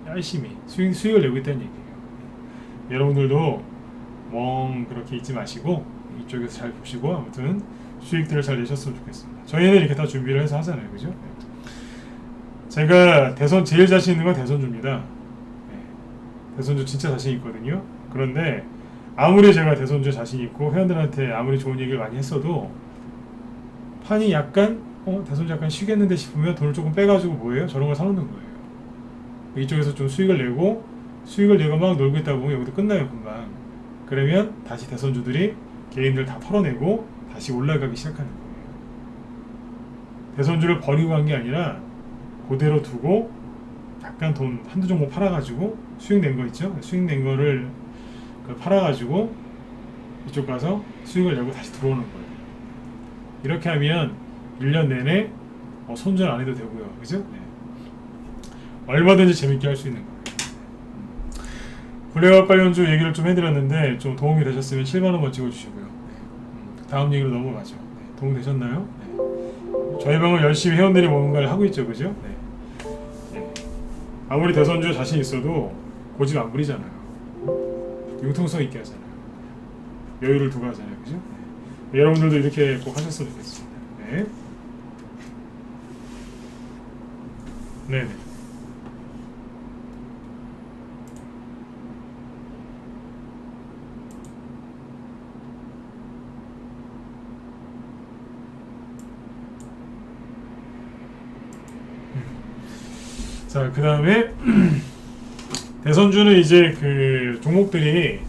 열심히 수익을 내고 있다는 얘기예요. 여러분들도 멍 그렇게 있지 마시고 이쪽에서 잘 보시고 아무튼 수익들을 잘 내셨으면 좋겠습니다. 저희는 이렇게 다 준비를 해서 하잖아요, 그죠? 제가 대선 제일 자신 있는 건 대선주입니다. 대선주 진짜 자신 있거든요. 그런데 아무리 제가 대선주에 자신 있고 회원들한테 아무리 좋은 얘기를 많이 했어도 판이 약간 대선주 약간 쉬겠는데 싶으면 돈을 조금 빼가지고 뭐예요? 저런 걸 사놓는 거예요. 이쪽에서 좀 수익을 내고 막 놀고 있다 보면 여기도 끝나요, 금방. 그러면 다시 대선주들이 개인들 다 털어내고 다시 올라가기 시작하는 거예요. 대선주를 버리고 간 게 아니라 그대로 두고 약간 돈 한두 종목 팔아가지고 수익 낸 거 있죠? 수익 낸 거를 팔아가지고 이쪽 가서 수익을 내고 다시 들어오는 거예요. 이렇게 하면 1년 내내 손절 안 해도 되고요. 그죠? 네. 얼마든지 재밌게 할 수 있는 거예요. 블랙아웃 관련주 얘기를 좀 해드렸는데 좀 도움이 되셨으면 7만원만 찍어주시고요. 네. 다음 얘기로 넘어가죠. 네. 도움 되셨나요? 네. 저희 방을 열심히 회원들이 뭔가를 하고 있죠. 그죠? 네. 네. 아무리 대선주에 자신 있어도 고집 안 부리잖아요. 융통성 있게 하잖아요. 여유를 두고 하잖아요. 그죠? 네. 여러분들도 이렇게 꼭 하셨으면 좋겠습니다. 네. 네네. 자, 그 다음에 대선주는 이제 그 종목들이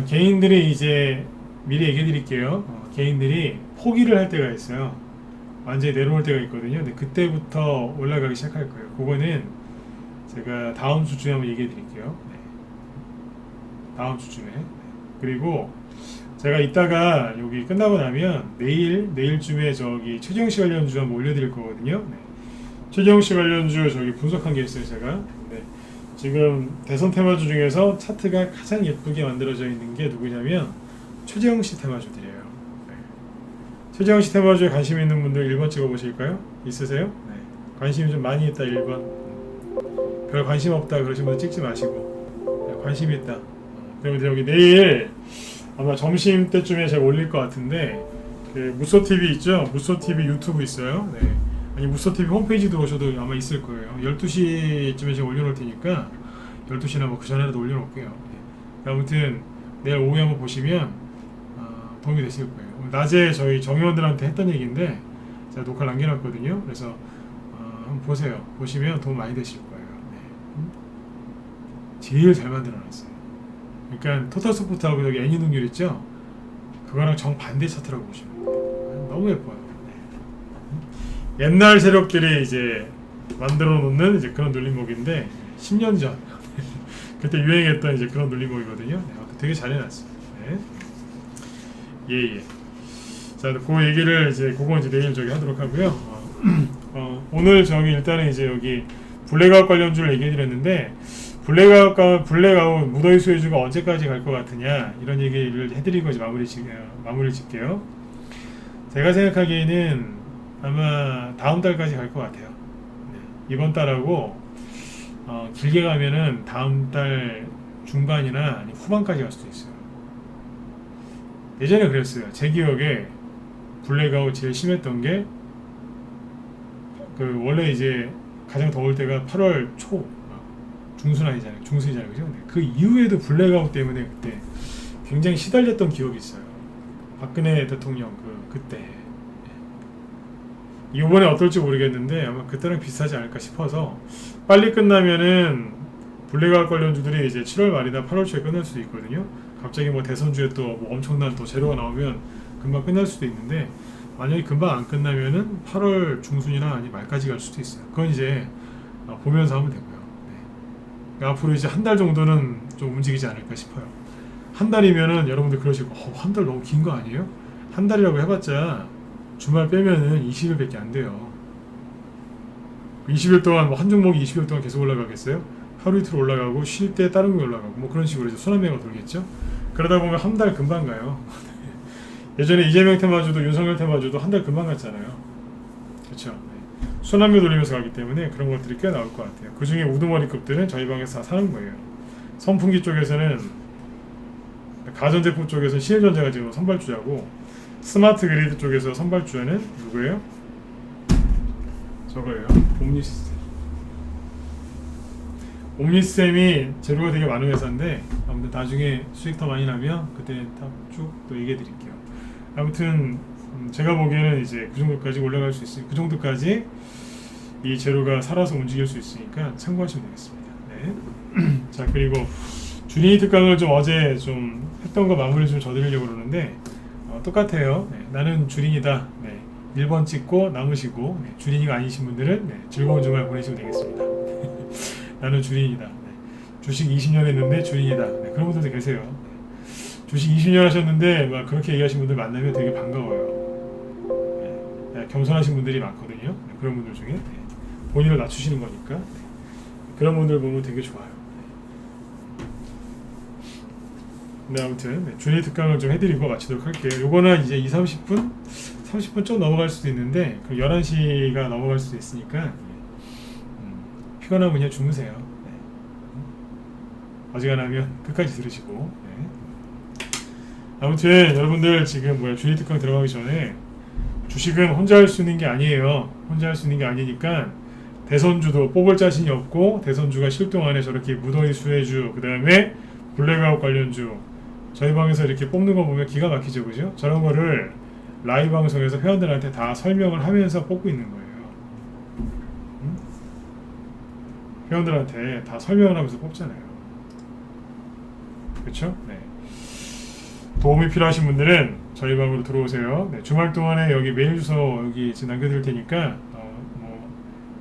개인들이 이제 미리 얘기해 드릴게요. 개인들이 포기를 할 때가 있어요. 완전히 내려올 때가 있거든요. 근데 그때부터 올라가기 시작할 거예요. 그거는 제가 다음 주쯤에 한번 얘기해 드릴게요. 네. 다음 주쯤에. 네. 그리고 제가 이따가 여기 끝나고 나면 내일쯤에 저기 최정시 관련주 한번 올려드릴 거거든요. 네. 최정시 관련주 저기 분석한 게 있어요, 제가. 네. 지금 대선 테마주 중에서 차트가 가장 예쁘게 만들어져 있는 게 누구냐면 최재형씨 테마주들이에요. 네. 최재형씨 테마주에 관심 있는 분들 1번 찍어보실까요? 있으세요? 네. 관심이 좀 많이 있다 1번. 별 관심 없다 그러신 분들 찍지 마시고 네, 관심 있다. 그러면 여기 내일 아마 점심 때쯤에 제가 올릴 것 같은데 그 무소TV 있죠? 무소TV 유튜브 있어요. 네. 아니 무서TV 홈페이지 들어오셔도 아마 있을 거예요. 12시쯤에 제가 올려놓을 테니까 12시나 뭐 그 전에라도 올려놓을게요. 네. 아무튼 내일 오후에 한번 보시면 도움이 되실 거예요. 낮에 저희 정의원들한테 했던 얘기인데 제가 녹화를 남겨놨거든요. 그래서 한번 보세요. 보시면 도움 많이 되실 거예요. 네. 제일 잘 만들어놨어요. 그러니까 토탈스포트하고 여기 애니 능률 있죠? 그거랑 정반대 차트라고 보시면 돼요. 너무 예뻐요. 네. 옛날 세력들이 이제 만들어 놓는 이제 그런 눌림목인데 10년 전 그때 유행했던 이제 그런 눌림목이거든요. 네. 되게 잘 해놨어요. 네. 예. 자, 그 얘기를 이제 그거 이제 내일 저기 하도록 하고요. 오늘 저기 일단은 이제 여기 블랙아웃 관련주를 얘기해드렸는데 블랙아웃 무더위 수혜주가 언제까지 갈 것 같으냐 이런 얘기를 해드리고 이제 마무리 짓게요. 제가 생각하기에는 아마 다음 달까지 갈 것 같아요. 네. 이번 달하고 길게 가면은 다음 달 중반이나 아니 후반까지 갈 수도 있어요. 예전에 그랬어요. 제 기억에 블랙아웃 제일 심했던 게 원래 이제 가장 더울 때가 8월 초 중순이잖아요. 그죠? 근데 그 이후에도 블랙아웃 때문에 그때 굉장히 시달렸던 기억이 있어요. 박근혜 대통령 그때. 이번에 어떨지 모르겠는데 아마 그때랑 비슷하지 않을까 싶어서 빨리 끝나면은 블랙아웃 관련주들이 이제 7월 말이나 8월 초에 끝날 수도 있거든요. 갑자기 뭐 대선주에 또 뭐 엄청난 또 재료가 나오면 금방 끝날 수도 있는데 만약에 금방 안 끝나면은 8월 중순이나 아니 말까지 갈 수도 있어요. 그건 이제 보면서 하면 되고요. 네. 그러니까 앞으로 이제 한 달 정도는 좀 움직이지 않을까 싶어요. 한 달이면은 여러분들 그러시고 한 달 너무 긴 거 아니에요? 한 달이라고 해봤자 주말 빼면은 20일밖에 안 돼요. 20일 동안 뭐 한 종목이 20일 동안 계속 올라가겠어요? 하루 이틀 올라가고 쉴 때 다른 게 올라가고 뭐 그런 식으로 이제 순환매가 돌겠죠. 그러다 보면 한 달 금방 가요. 예전에 이재명 테마주도 윤석열 테마주도 한 달 금방 갔잖아요. 그렇죠. 네. 순환매 돌리면서 가기 때문에 그런 것들이 꽤 나올 것 같아요. 그 중에 우두머리급들은 저희 방에서 다 사는 거예요. 선풍기 쪽에서는 가전제품 쪽에서는 신일전자가 지금 선발주자고 스마트 그리드 쪽에서 선발주자는 누구예요? 저거예요. 옴니시스템. 옴니스템이 재료가 되게 많은 회사인데 아무튼 나중에 수익 더 많이 나면 그때 쭉 또 얘기해 드릴게요. 아무튼 제가 보기에는 이제 그 정도까지 올라갈 수 있으니 그 정도까지 이 재료가 살아서 움직일 수 있으니까 참고하시면 되겠습니다. 네. 자, 그리고 주린이 특강을 좀 어제 좀 했던 거 마무리 좀 져드리려고 그러는데 똑같아요. 네. 나는 주린이다. 네. 1번 찍고 남으시고 네. 주린이가 아니신 분들은 네. 즐거운 주말 보내시면 되겠습니다. 나는 주린이다. 네. 주식 20년 했는데 주린이다. 네. 그런 분들도 계세요. 네. 주식 20년 하셨는데 막 그렇게 얘기하신 분들 만나면 되게 반가워요. 네. 겸손하신 분들이 많거든요. 네. 그런 분들 중에 네. 본인을 낮추시는 거니까 네. 그런 분들 보면 되게 좋아요. 네, 아무튼 네. 주린이 특강을 좀 해드리고 마치도록 할게요. 요거는 이제 30분 좀 넘어갈 수도 있는데 11시가 넘어갈 수도 있으니까 피곤하면 그냥 주무세요. 네. 어지간하면 끝까지 들으시고 네. 아무튼 여러분들 지금 주식 특강 들어가기 전에 주식은 혼자 할 수 있는 게 아니에요. 혼자 할 수 있는 게 아니니까 대선주도 뽑을 자신이 없고 대선주가 실동안에 저렇게 무더위 수혜주 그 다음에 블랙아웃 관련주 저희 방에서 이렇게 뽑는 거 보면 기가 막히죠, 그죠? 저런 거를 라이브 방송에서 회원들한테 다 설명을 하면서 뽑고 있는 거예요. 회원들한테 다 설명을 하면서 뽑잖아요. 그렇죠? 네. 도움이 필요하신 분들은 저희 방으로 들어오세요. 네, 주말 동안에 여기 메일 주소 여기 남겨드릴 테니까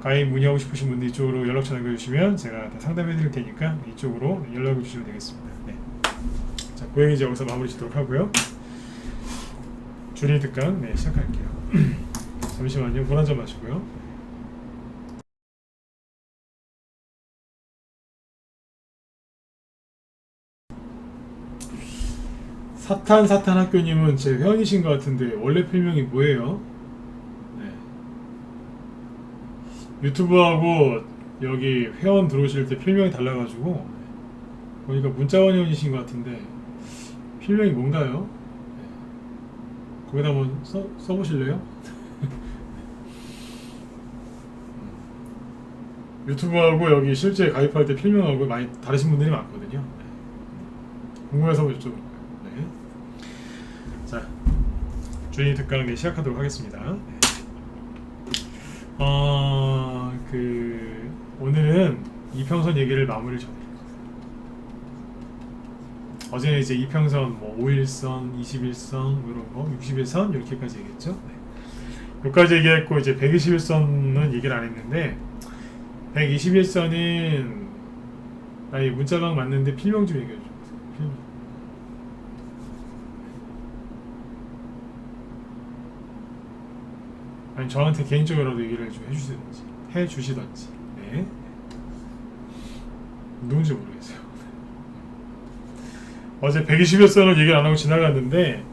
가입 문의하고 싶으신 분들 이쪽으로 연락처 남겨주시면 제가 다 상담해드릴 테니까 이쪽으로 연락을 주시면 되겠습니다. 네. 자, 그 얘기 이제 여기서 마무리 짓도록 하고요. 주린이 특강 네, 시작할게요. 잠시만요. 물 한 잔 마시고요. 사탄 학교님은 제 회원이신 것 같은데 원래 필명이 뭐예요? 네. 유튜브하고 여기 회원 들어오실 때 필명이 달라가지고 보니까 문자원 회원이신 것 같은데 필명이 뭔가요? 네. 거기다 한번 써보실래요? 유튜브하고 여기 실제 가입할 때 필명하고 많이 다르신 분들이 많거든요. 네. 궁금해서 여쭤보는 거예요. 네. 자, 주인이 특강 네, 시작하도록 하겠습니다. 네. 오늘은 이평선 얘기를 마무리를 져드릴 거예요. 어제는 이제 이평선, 뭐 5일선, 21선, 이런 거, 61선 이렇게까지 얘기했죠. 네. 여기까지 얘기했고 이제 121선은 얘기를 안 했는데 121선은 아니 문자방 맞는데 필명 좀 얘기해 주세요. 필명. 아니 저한테 개인적으로도 얘기를 좀 해주시던지. 네. 누군지 모르겠어요. 어제 121선을 얘기를 안 하고 지나갔는데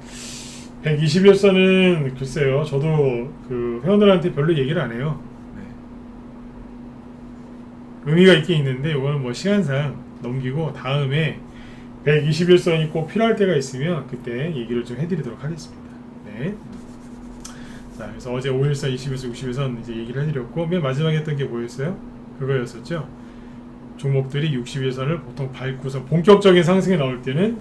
121선은 글쎄요. 저도 그 회원들한테 별로 얘기를 안 해요. 네. 의미가 있긴 있는데 이거는 뭐 시간상 넘기고 다음에 121선이 꼭 필요할 때가 있으면 그때 얘기를 좀 해드리도록 하겠습니다. 네. 자, 그래서 어제 5일선, 21선, 60일선 이제 얘기를 해드렸고 맨 마지막에 했던 게 뭐였어요? 그거였었죠. 종목들이 60일선을 보통 밟고서 본격적인 상승이 나올 때는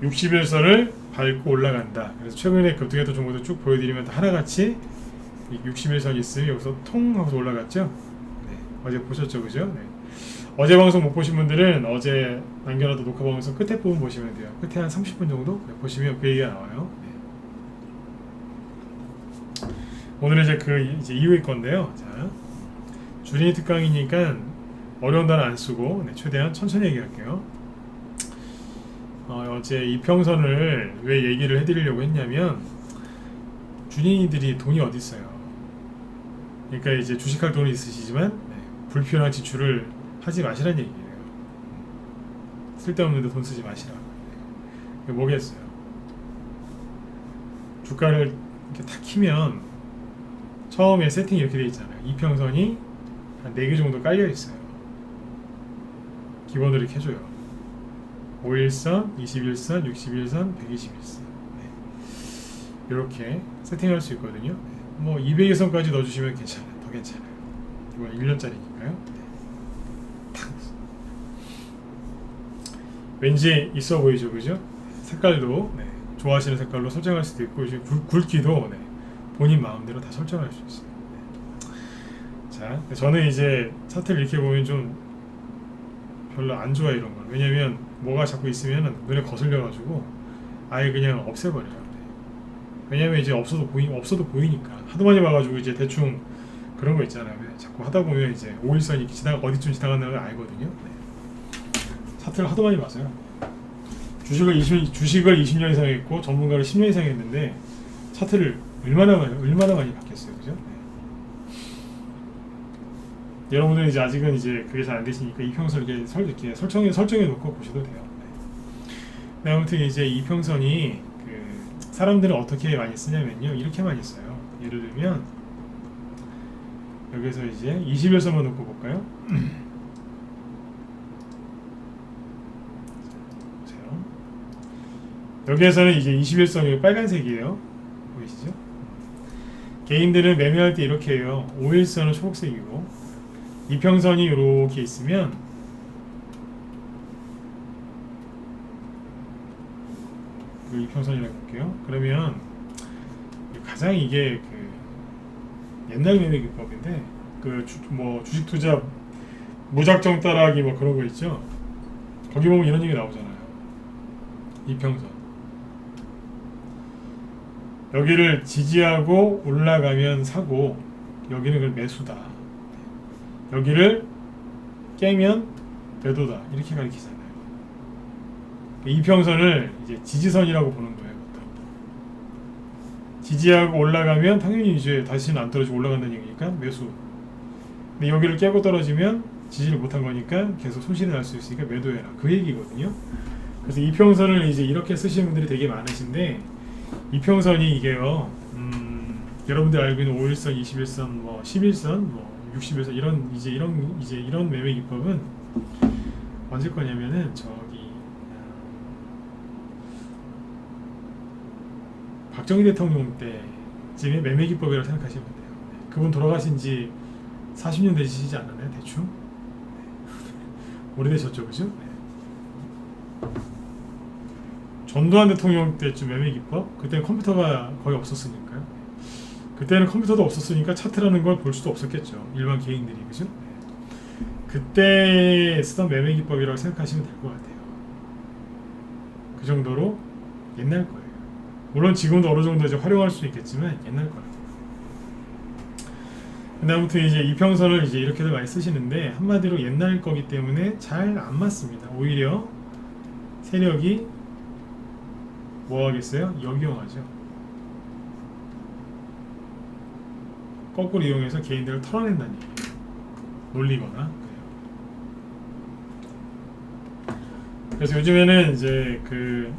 60일선을 밟고 올라간다. 그래서 최근에 급등했던 종목들 쭉 보여드리면 하나같이 60일선 있으면 여기서 통 하고서 올라갔죠. 네. 어제 보셨죠, 그죠? 네. 어제 방송 못 보신 분들은 어제 남겨놔도 녹화 방송 끝에 부분 보시면 돼요. 끝에 한 30분 정도 보시면 그 얘기가 나와요. 네. 오늘은 이제 이제 이후의 건데요. 자, 준이 특강이니까 어려운 단어 안 쓰고 네, 최대한 천천히 얘기할게요. 어제 이평선을 왜 얘기를 해드리려고 했냐면 준이들이 돈이 어디 있어요. 그러니까 이제 주식할 돈이 있으시지만 네, 불필요한 지출을 하지 마시라는 얘기예요. 쓸데없는데 돈 쓰지 마시라. 네. 뭐겠어요. 주가를 이렇게 탁 키면 처음에 세팅이 이렇게 되어 있잖아요. 이평선이 한 4개 정도 깔려 있어요. 기본으로 이렇게 해줘요. 5일선, 21선, 61선, 121선. 네. 이렇게 세팅할 수 있거든요. 네. 뭐 200일선까지 넣어주시면 괜찮아요. 더 괜찮아요. 이건 1년짜리니까요. 네. 왠지 있어 보이죠, 그죠? 색깔도 네. 좋아하시는 색깔로 설정할 수도 있고 이제 굵기도 네. 본인 마음대로 다 설정할 수 있어요. 네. 자, 저는 이제 차트를 이렇게 보면 좀 별로 안 좋아 이런 걸. 왜냐면 뭐가 자꾸 있으면 눈에 거슬려가지고 아예 그냥 없애버려요. 네. 왜냐면 이제 없어도 보이니까 하도 많이 봐가지고 이제 대충 그런 거 있잖아요. 자꾸 하다 보면 이제 5일선이 어디쯤 지나가는 걸 알거든요. 네. 차트를 하도 많이 봐서요. 주식을 20년 이상 했고 전문가를 10년 이상 했는데 차트를 얼마나 많이 바뀌었어요, 그죠? 네. 여러분들은 이제 아직은 이제 그게 잘 안 되시니까 이평선 이렇게 설정해 놓고 보셔도 돼요. 네. 아무튼 이제 이평선이 사람들은 어떻게 많이 쓰냐면요, 이렇게 많이 써요. 예를 들면 여기서 이제 20일선만 놓고 볼까요? 보세요. 여기에서는 이제 21선이 빨간색이에요. 보이시죠? 개인들은 매매할 때 이렇게 해요. 5일선은 초록색이고 이평선이 이렇게 있으면 이평선이라고 볼게요. 그러면 가장 이게 옛날 매매 기법인데 뭐 주식 투자 무작정 따라하기 뭐 그런 거 있죠. 거기 보면 이런 얘기 나오잖아요. 이평선 여기를 지지하고 올라가면 사고 여기는 그걸 매수다. 여기를 깨면 매도다. 이렇게 가리키잖아요. 이평선을 이제 지지선이라고 보는 거예요. 지지하고 올라가면 당연히 이제 다시는 안 떨어지고 올라간다는 얘기니까 매수. 근데 여기를 깨고 떨어지면 지지를 못한 거니까 계속 손실이 날 수 있으니까 매도해라. 그 얘기거든요. 그래서 이평선을 이제 이렇게 쓰시는 분들이 되게 많으신데 이평선이 이게요. 여러분들 알고 있는 5일선, 21선, 뭐 11선, 뭐 60일선 이런 매매 기법은 언제 거냐면은 박정희 대통령 때쯤에 매매 기법이라고 생각하시면 돼요. 그분 돌아가신 지 40년 되시지 않았나요? 대충? 오래되셨죠, 그죠? 네. 전두환 대통령 때쯤 매매 기법? 그때는 컴퓨터가 거의 없었으니까요. 그때는 컴퓨터도 없었으니까 차트라는 걸 볼 수도 없었겠죠. 일반 개인들이, 그죠? 네. 그때 쓰던 매매 기법이라고 생각하시면 될 것 같아요. 그 정도로 옛날 거예요. 물론 지금도 어느 정도 이제 활용할 수 있겠지만 옛날 거예요. 근데 아무튼 이제 이평선을 이제 이렇게들 많이 쓰시는데 한마디로 옛날 거기 때문에 잘 안 맞습니다. 오히려 세력이 뭐 하겠어요? 역이용하죠. 거꾸로 이용해서 개인들을 털어낸다는 얘기예요. 놀리거나. 그래서 요즘에는 이제 그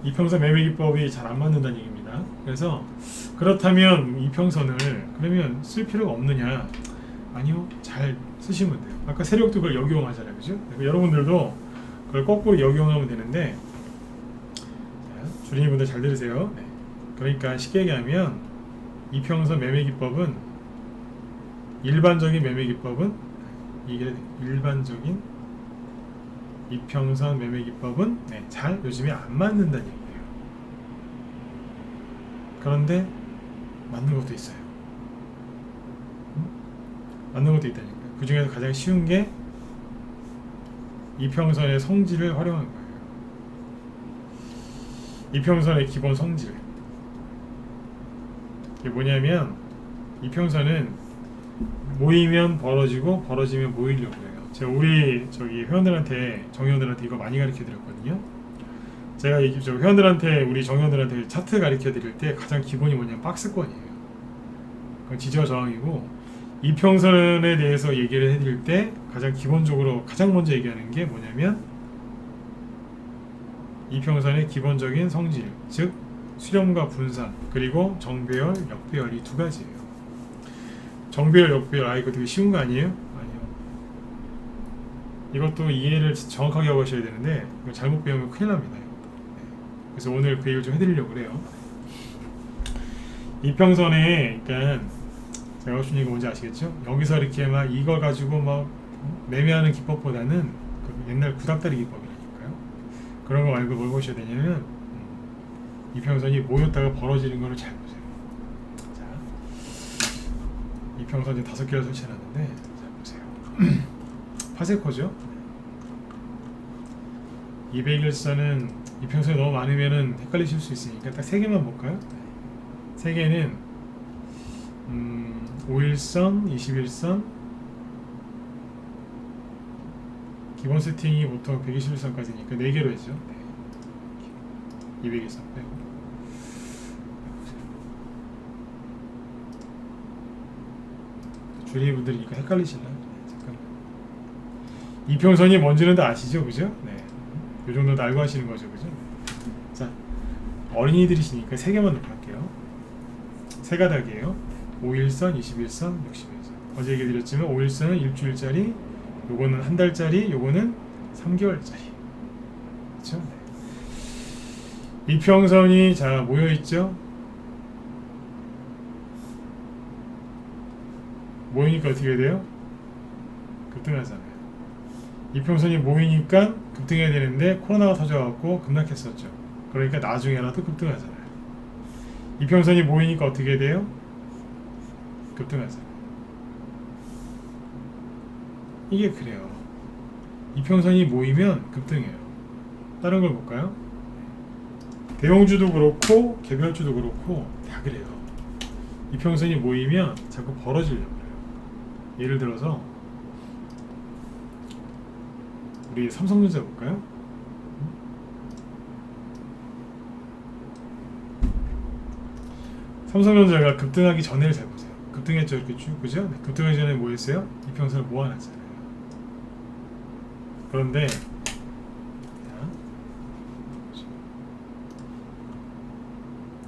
이평선 매매 기법이 잘 안 맞는다는 얘기입니다. 그래서 그렇다면 이평선을 그러면 쓸 필요가 없느냐? 아니요, 잘 쓰시면 돼요. 아까 세력도 그걸 역이용하잖아요, 그죠? 여러분들도 그걸 거꾸로 역이용하면 되는데, 자, 주린이분들 잘 들으세요. 네. 그러니까 쉽게 얘기하면 이평선 매매 기법은 일반적인 매매 기법은 이게 일반적인 이평선 매매 기법은 네, 잘 요즘에 안 맞는다는 얘기예요. 그런데 맞는 것도 있어요. 맞는 것도 있다니까요. 그 중에서 가장 쉬운 게 이평선의 성질을 활용한 거예요. 이평선의 기본 성질. 이게 뭐냐면 이평선은 모이면 벌어지고 벌어지면 모이려고 해요. 제가 우리 저기 회원들한테 정회원들한테 이거 많이 가르쳐 드렸거든요. 제가 저 회원들한테 우리 정회원들한테 차트 가르쳐 드릴 때 가장 기본이 뭐냐면 박스권이에요. 그건 지저저항이고 이평선에 대해서 얘기를 해드릴 때 가장 기본적으로 가장 먼저 얘기하는 게 뭐냐면 이평선의 기본적인 성질, 즉 수렴과 분산 그리고 정배열, 역배열 이 두 가지예요. 정배열, 역배열 이거 되게 쉬운 거 아니에요? 아니요. 이것도 이해를 정확하게 하고 하셔야 되는데 이거 잘못 배우면 큰일 납니다. 네. 그래서 오늘 그 얘기를 좀 해드리려고 그래요. 이평선에 그러니까 제가 하고 싶은 얘기가 뭔지 아시겠죠? 여기서 이렇게 막 이걸 가지고 막 매매하는 기법보다는 그 옛날 구닥다리 기법이라니까요. 그런 거 말고 뭘 보셔야 되냐면 이평선이 모였다가 벌어지는 거를 잘 보세요. 자, 이평선이 5개를 설치해놨는데 잘 보세요. 파세코죠? 201선은 이평선이 너무 많으면 헷갈리실 수 있으니까 딱 3개만 볼까요? 3개는 5일선, 21선 기본 세팅이 보통 121선까지니까 4개로 했죠. 네. 201선 빼고 주리분들이니까 헷갈리시나요? 네, 잠깐. 이평선이 뭔지는 다 아시죠, 그죠? 네. 요 정도는 알고 하시는 거죠, 그죠? 네. 자, 어린이들이시니까 3개만 놓고 할게요. 3가닥이에요. 5일선, 21선, 61선. 어제 얘기 드렸지만 5일선은 일주일짜리, 요거는 한 달짜리, 요거는 3개월짜리. 그렇죠? 네. 이평선이 자 모여있죠? 모이니까 어떻게 돼요? 급등하잖아요. 이평선이 모이니까 급등해야 되는데 코로나가 터져갖고 급락했었죠. 그러니까 나중에라도 급등하잖아요. 이평선이 모이니까 어떻게 돼요? 급등하잖아요. 이게 그래요. 이평선이 모이면 급등해요. 다른 걸 볼까요? 대형주도 그렇고 개별주도 그렇고 다 그래요. 이평선이 모이면 자꾸 벌어지려고 해요. 예를 들어서 우리 삼성전자 볼까요? 삼성전자가 급등하기 전에를 잘 보세요. 급등했죠, 이렇게 쭉, 그죠? 네, 급등하기 전에 뭐 했어요? 이평선을 모아놨잖아요. 그런데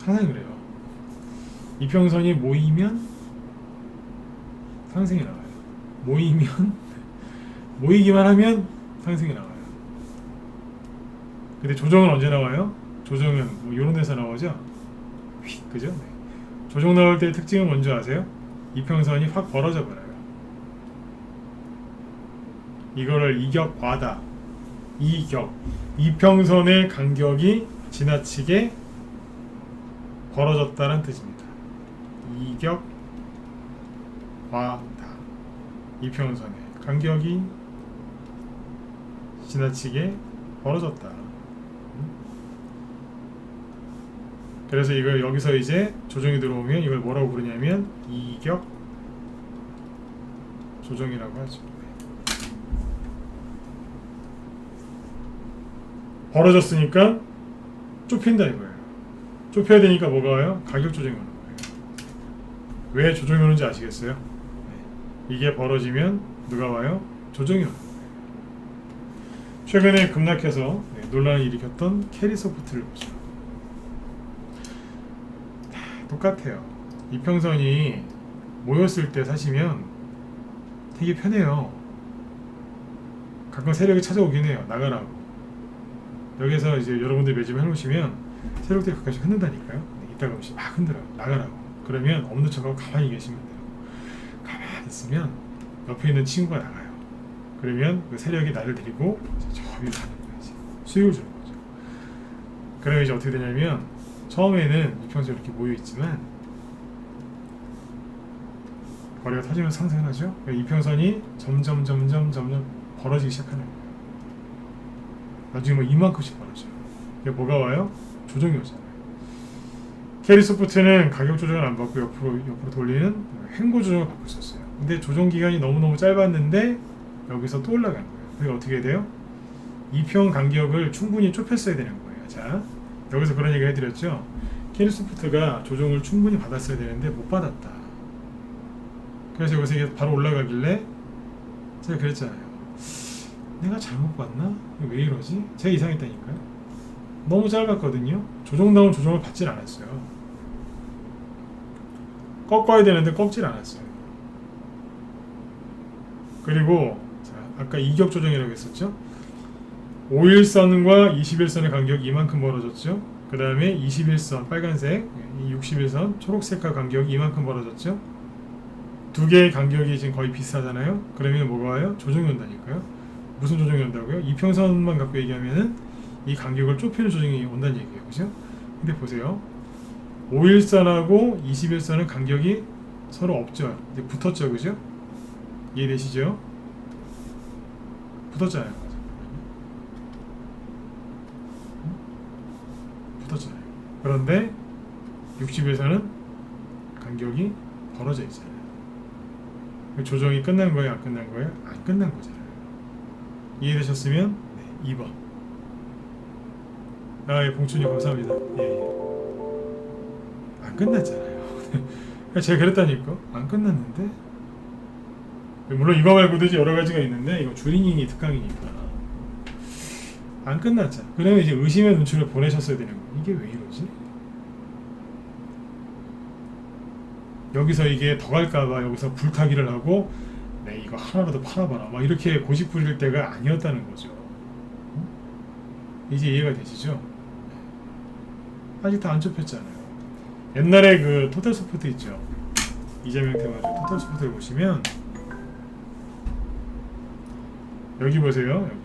항상 그래요. 이평선이 모이면 상승이 나와요. 모이기만 하면 상승이 나와요. 근데 조정은 언제 나와요? 조정은 뭐 이런 데서 나오죠? 휙, 그죠? 네. 조정 나올 때 특징은 뭔지 아세요? 이평선이 확 벌어져 버려요. 이거를 이격과다. 이격. 이평선의 간격이 지나치게 벌어졌다는 뜻입니다. 이격과다. 이평선의 간격이 지나치게 벌어졌다. 그래서 이거 여기서 이제 조정이 들어오면 이걸 뭐라고 부르냐면 이격 조정이라고 하죠. 벌어졌으니까 좁힌다 이거예요. 좁혀야 되니까 뭐가 와요? 가격 조정이 오는 거예요. 왜 조정이 오는지 아시겠어요? 이게 벌어지면 누가 와요? 조정이 오는 거예요. 최근에 급락해서 논란을 일으켰던 캐리소프트를 보죠. 똑같아요. 이평선이 모였을 때 사시면 되게 편해요. 가끔 세력이 찾아오긴 해요. 나가라고. 여기서 이제 여러분들 매집을 해놓으시면 세력들이 가끔씩 흔든다니까요. 이따가 막 흔들어요. 나가라고. 그러면 없는 척하고 가만히 계시면 돼요. 가만히 있으면 옆에 있는 친구가 나가요. 그러면 그 세력이 나를 데리고 저 위로 가는 거지. 수익을 주는 거죠. 그러면 이제 어떻게 되냐면 처음에는 이평선이 이렇게 모여 있지만 거래가 터지면서 상승을 하죠. 이평선이 점점 벌어지기 시작하는 거예요. 나중에 뭐 이만큼씩 벌어져요. 이게 뭐가 와요? 조정이 오잖아요. 캐리소프트는 가격 조정을 안 받고 옆으로 돌리는 횡보 조정을 받고 있었어요. 근데 조정 기간이 너무너무 짧았는데 여기서 또 올라간 거예요. 그래서 어떻게 돼요? 이평 간격을 충분히 좁혔어야 되는 거예요. 자, 여기서 그런 얘기 해드렸죠. 캐리소프트가 조정을 충분히 받았어야 되는데 못 받았다. 그래서 여기서 이게 바로 올라가길래 제가 그랬잖아요. 내가 잘못 봤나? 왜 이러지? 제가 이상했다니까요. 너무 짧았거든요. 조정다운 조정을 받질 않았어요. 꺾어야 되는데 꺾질 않았어요. 그리고 자, 아까 이격 조정이라고 했었죠. 5일선과 21선의 간격이 이만큼 벌어졌죠. 그 다음에 21선 빨간색, 61선 초록색과 간격이 이만큼 벌어졌죠. 두 개의 간격이 지금 거의 비슷하잖아요. 그러면 뭐가 와요? 조정이 온다니까요. 무슨 조정이 온다고요? 이평선만 갖고 얘기하면은 이 간격을 좁히는 조정이 온다는 얘기예요. 그죠? 근데 보세요. 5일선하고 21선은 간격이 서로 없죠. 이제 붙었죠. 그죠? 이해되시죠? 붙었잖아요. 붙었잖아요. 그런데 60일선은 간격이 벌어져 있잖아요. 조정이 끝난 거예요? 안 끝난 거예요? 안 끝난 거잖아요. 이해되셨으면 네, 2번. 예, 봉춘이 감사합니다. 예. 안 끝났잖아요. 제가 그랬다니까. 안 끝났는데. 물론 이거 말고도 이제 여러 가지가 있는데 이거 주린이니 특강이니까 안 끝났잖아. 그러면 이제 의심의 눈초리를 보내셨어야 되는 거예요. 이게 왜 이러지? 여기서 이게 더 갈까봐 여기서 불타기를 하고 네 이거 하나라도 팔아봐라 막 이렇게 고집 부릴 때가 아니었다는 거죠. 이제 이해가 되시죠? 아직 다 안 좁혔잖아요. 옛날에 그 토탈소프트 있죠. 이재명 테마주 토탈소프트를 보시면 여기 보세요. 여기.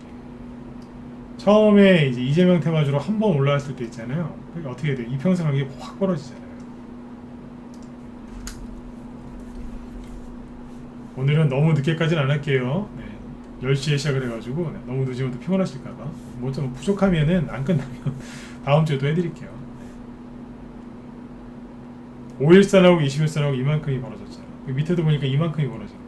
처음에 이제 이재명 테마주로 한 번 올라왔을 때 있잖아요. 그러니까 어떻게 돼요? 이평선 간격이 확 벌어지잖아요. 오늘은 너무 늦게까지는 안 할게요. 네. 10시에 시작을 해가지고 네. 너무 늦으면 또 피곤하실까봐 뭐 좀 부족하면은 안 끝나면 다음 주에 또 해드릴게요. 네. 5일선하고 21선하고 이만큼이 벌어졌잖아요. 밑에도 보니까 이만큼이 벌어진 거예요.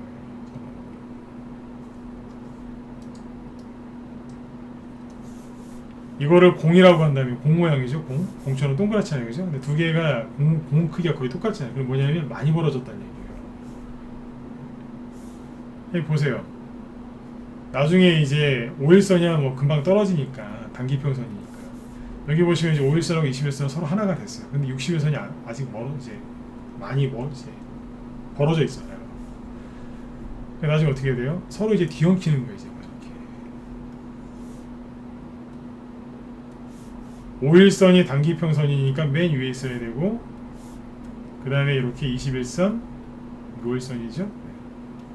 이거를 공이라고 한다면 공 모양이죠. 공처럼 동그랗잖아요. 그죠? 근데 두 개가 공 크기가 거의 똑같잖아요. 그럼 뭐냐면 많이 벌어졌다는 얘기예요. 여기 보세요. 나중에 이제 5일선이야 뭐 금방 떨어지니까 단기평선이니까 여기 보시면 이제 5일선하고 21선은 서로 하나가 됐어요. 근데 60일선이 아직 이제 많이 이제 벌어져 있잖아요. 나중에 어떻게 돼요? 서로 이제 뒤엉키는 거예요. 이제 이렇게 5일선이 단기평선이니까 맨 위에 있어야 되고 그 다음에 이렇게 21선 5일선이죠.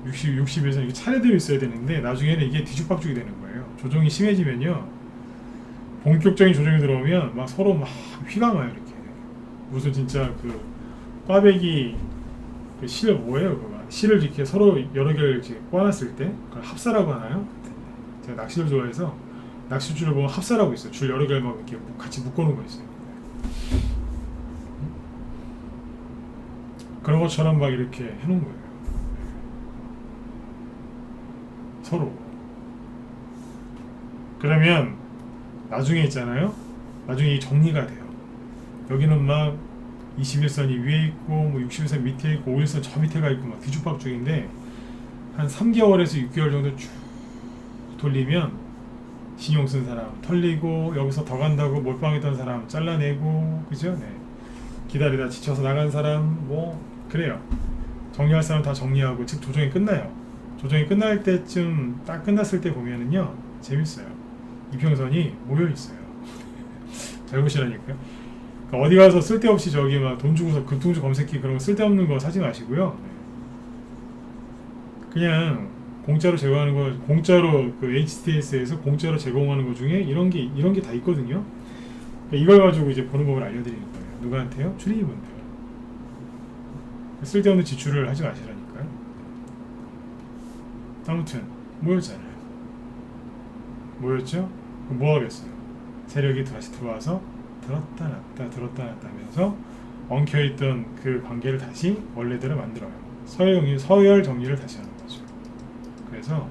60에서 이게 차례대로 있어야 되는데 나중에는 이게 뒤죽박죽이 되는 거예요. 조정이 심해지면요, 본격적인 조정이 들어오면 막 서로 막 휘가 나요. 이렇게 무슨 진짜 그 꽈배기 그 실 뭐예요 그거, 실을 이렇게 서로 여러 개를 이렇게 꽈놨을 때 그걸 합사라고 하나요? 제가 낚시를 좋아해서 낚싯줄을 보면 합사라고 있어요. 줄 여러 개를 막 이렇게 같이 묶어놓은 거 있어요. 그런 것처럼 막 이렇게 해놓은 거예요. 서로. 그러면 나중에 있잖아요. 나중에 이 정리가 돼요. 여기는 막 21선이 위에 있고 뭐 61선 밑에 있고 51선 저 밑에가 있고 막 뒤죽박죽인데 한 3개월에서 6개월 정도 쭉 돌리면 신용 쓴 사람 털리고 여기서 더 간다고 몰빵했던 사람 잘라내고, 그죠? 네. 기다리다 지쳐서 나간 사람 뭐 그래요. 정리할 사람 다 정리하고 즉 조정이 끝나요. 조정이 끝날 때쯤 딱 끝났을 때 보면은요 재밌어요. 이평선이 모여 있어요. 잘 보시라니까요. 그러니까 어디 가서 쓸데없이 저기 막 돈 주고서 급등주 검색기 그런 거 쓸데없는 거 사지 마시고요. 그냥 공짜로 제공하는 거, 공짜로 그 HTS에서 공짜로 제공하는 거 중에 이런 게 다 있거든요. 그러니까 이걸 가지고 이제 보는 법을 알려드리는 거예요. 누구한테요? 주린이분들. 쓸데없는 지출을 하지 마시라니까요. 아무튼 모였잖아요. 모였죠? 그럼 뭐 하겠어요? 세력이 다시 들어와서 들었다 놨다 들었다 놨다 하면서 엉켜있던 그 관계를 다시 원래대로 만들어요. 서열 정리를 다시 하는 거죠. 그래서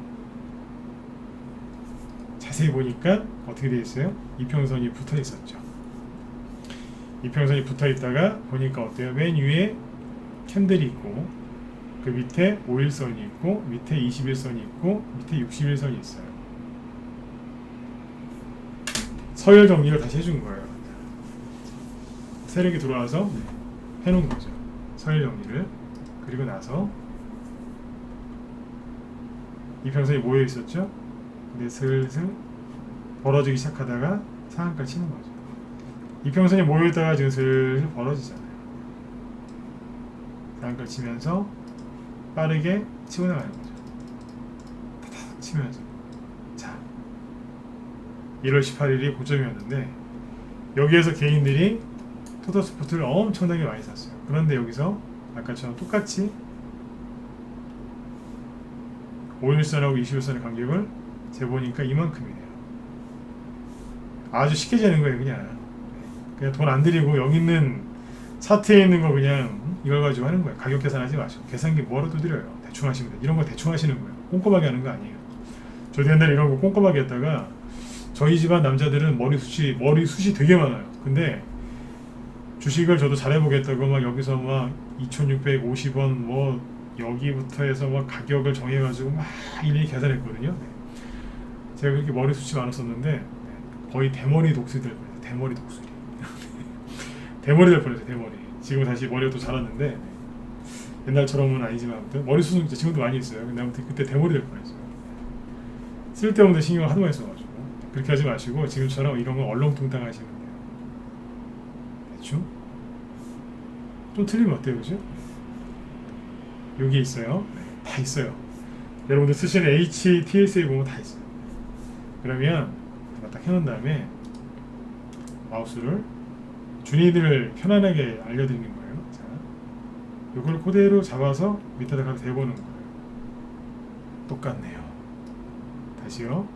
자세히 보니까 어떻게 돼 있어요? 이평선이 붙어 있었죠. 이평선이 붙어 있다가 보니까 어때요? 맨 위에 캔들이 있고 그 밑에 5일선이 있고 밑에 21선이 있고 밑에 61선이 있어요. 서열 정리를 다시 해준 거예요. 세력이 들어와서 해놓은 거죠. 서열 정리를. 그리고 나서 이평선이 모여 있었죠. 근데 슬슬 벌어지기 시작하다가 상한가 치는 거죠. 이평선이 모여 있다가 지금 슬슬 벌어지잖아요. 상한가 치면서 빠르게 치고 나가는 거죠. 타닥 치면서. 자, 1월 18일이 고점이었는데 여기에서 개인들이 토더스포트를 엄청나게 많이 샀어요. 그런데 여기서 아까처럼 똑같이 5일선하고 21선의 간격을 재보니까 이만큼이네요. 아주 쉽게 재는 거예요. 그냥 돈 안 들이고 여기 있는 차트에 있는 거 그냥 이걸 가지고 하는 거예요. 가격 계산하지 마시고. 계산기 뭐라도 드려요. 대충 하시면 돼요. 이런 거 대충 하시는 거예요. 꼼꼼하게 하는 거 아니에요. 저도 옛날에 이런 거 꼼꼼하게 했다가 저희 집안 남자들은 머리숱이 되게 많아요. 근데 주식을 저도 잘해보겠다고 막 여기서 막 2,650원 뭐 여기부터 해서 막 가격을 정해가지고 막 일일이 계산했거든요. 네. 제가 그렇게 머리숱이 많았었는데 거의 대머리 독수리 될 뻔했어요. 대머리 독수리. 대머리 될 뻔했어요. 대머리. 지금 다시 머리가 또 자랐는데 옛날처럼은 아니지만 아무튼 머리숱은 지금도 많이 있어요. 근데 아무튼 그때 대머리 될 뻔했어요. 쓸데없는 신경을 하도 많이 써가지고 그렇게 하지 마시고 지금처럼 이런 거 얼렁뚱땅 하시면 돼요. 대충 좀 틀리면 어때요, 그죠? 여기 있어요. 네, 다 있어요. 여러분들 쓰시는 HTS에 보면 다 있어요. 그러면 딱 해놓은 다음에 마우스를 준이들을 편안하게 알려드리는 거예요. 자, 이걸 그대로 잡아서 밑에다 가서 대보는 거예요. 똑같네요. 다시요.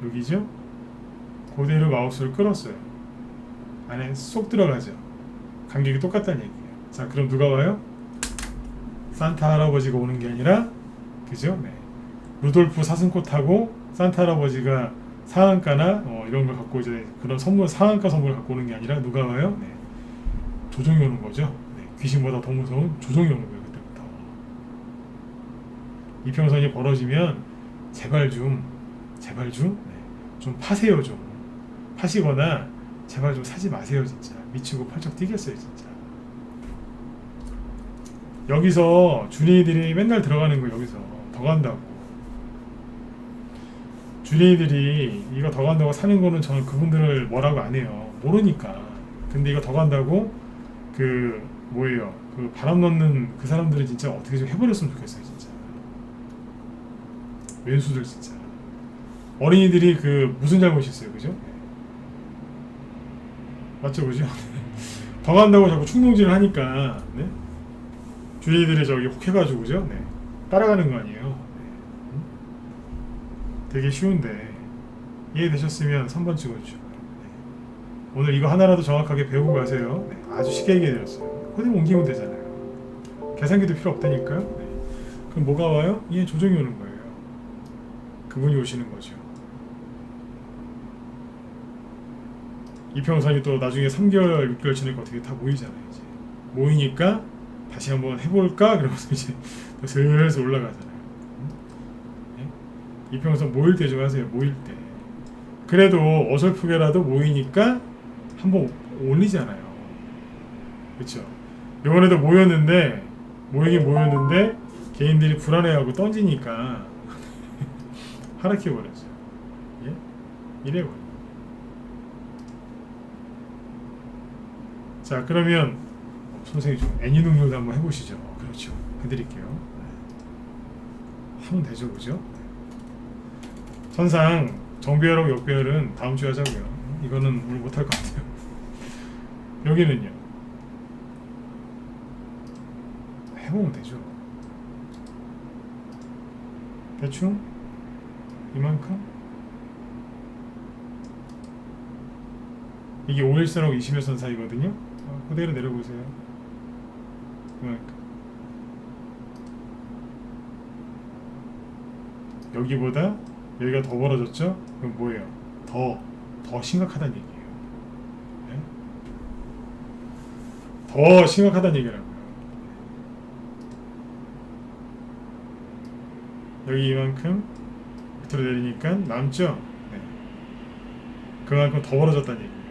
여기죠? 그대로 마우스를 끌었어요. 안에 쏙 들어가죠. 간격이 똑같다는 얘기예요. 자, 그럼 누가 와요? 산타 할아버지가 오는 게 아니라, 그죠? 네. 루돌프 사슴코 타고 산타 할아버지가 상한가나 이런 걸 갖고 이제 그런 선물, 상한가 선물을 갖고 오는 게 아니라 누가 와요? 네. 조종이 오는 거죠. 네. 귀신보다 더 무서운 조종이 오는 거예요. 그때부터. 이평선이 벌어지면 제발 좀 파세요. 좀 파시거나 제발 좀 사지 마세요. 진짜 미치고 펄쩍 뛰겠어요. 진짜. 여기서 준이들이 맨날 들어가는 거, 여기서 더 간다고. 준이들이 이거 더 간다고 사는 거는 저는 그분들을 뭐라고 안 해요. 모르니까. 근데 이거 더 간다고 그 뭐예요? 그 바람 넣는 그 사람들은 진짜 어떻게 좀 해버렸으면 좋겠어요. 진짜. 왼수들 진짜. 어린이들이 그 무슨 잘못이 있어요, 그죠? 맞죠, 그죠? 더 간다고 자꾸 충동질을 하니까 네? 주인들이 저기 혹해가지고 그죠? 네. 따라가는 거 아니에요. 네. 되게 쉬운데 이해되셨으면 3번 찍어주죠. 네. 오늘 이거 하나라도 정확하게 배우고 가세요. 네. 아주 쉽게 얘기해드렸어요. 코딩 옮기면 되잖아요. 계산기도 필요 없다니까요. 네. 그럼 뭐가 와요? 얘 조정이 오는 거예요. 그분이 오시는 거죠. 이평선이 또 나중에 3개월, 6개월 지나니까 어떻게 다 모이잖아요. 이제 모이니까 다시 한번 해볼까? 그러면서 이제 또 슬슬 올라가잖아요. 네? 이평선 모일 때 좀 하세요. 모일 때. 그래도 어설프게라도 모이니까 한번 올리잖아요. 그렇죠? 이번에도 모이긴 모였는데 개인들이 불안해하고 던지니까 하락해버렸어요. 예? 이래버려. 자, 그러면 선생님 좀 애니 능력도 한번 해보시죠. 그렇죠. 해드릴게요. 하면 되죠, 그죠? 선상 정배열하고 역배열은 다음 주에 하자고요. 이거는 오늘 못할 것 같아요. 여기는요. 해보면 되죠. 대충 이만큼. 이게 5일선하고 20일선 사이거든요. 그대로 내려보세요. 이만큼. 여기보다 여기가 더 벌어졌죠? 그럼 뭐예요? 더 심각하다는 얘기예요. 네? 더 심각하다는 얘기라고요. 여기 이만큼 밑으로 내리니까 남죠? 네. 그만큼 더 벌어졌다는 얘기예요.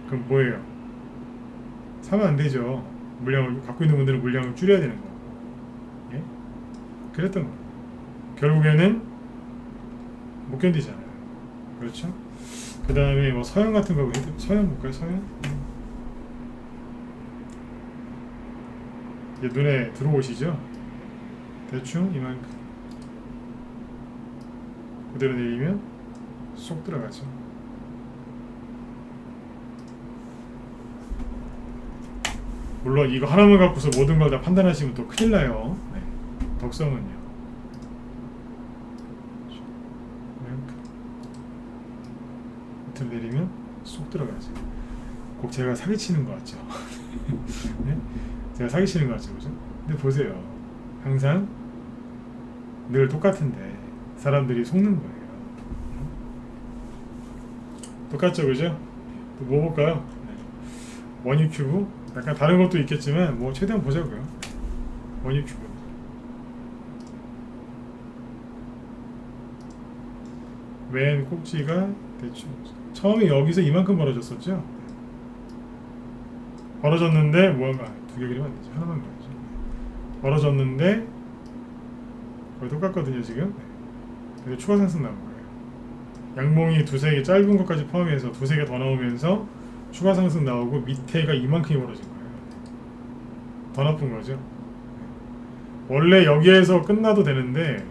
그럼 뭐예요? 사면 안 되죠. 물량을 갖고 있는 분들은 물량을 줄여야 되는 거고. 예? 그랬던 거예요. 결국에는 못 견디잖아요. 그렇죠? 그 다음에 뭐 서현 같은 거 서현 볼까요? 서현? 이제 눈에 들어오시죠? 대충 이만큼 그대로 내리면 쏙 들어가죠. 물론 이거 하나만 갖고서 모든 걸 다 판단하시면 또 큰일 나요. 네. 덕성은요. 밑으로 내리면 쏙 들어가죠. 꼭 제가 사기치는 것 같죠. 네? 제가 사기치는 것 같죠, 그죠? 근데 보세요. 항상 늘 똑같은데 사람들이 속는 거예요. 똑같죠, 그죠? 또 뭐 볼까요? 네. 원유큐브 약간 다른 것도 있겠지만 뭐 최대한 보자고요. 원유큐브 맨 꼭지가 대충 처음에 여기서 이만큼 벌어졌었죠. 벌어졌는데 뭐가 두 개 그리면 안 되죠. 하나만 그려야죠. 벌어졌는데 거의 똑같거든요 지금. 근데 추가 상승 나온 거예요. 양봉이 두세 개 짧은 것까지 포함해서 두세 개 더 나오면서 추가 상승 나오고 밑에가 이만큼이 벌어진 거예요. 더 나쁜 거죠. 원래 여기에서 끝나도 되는데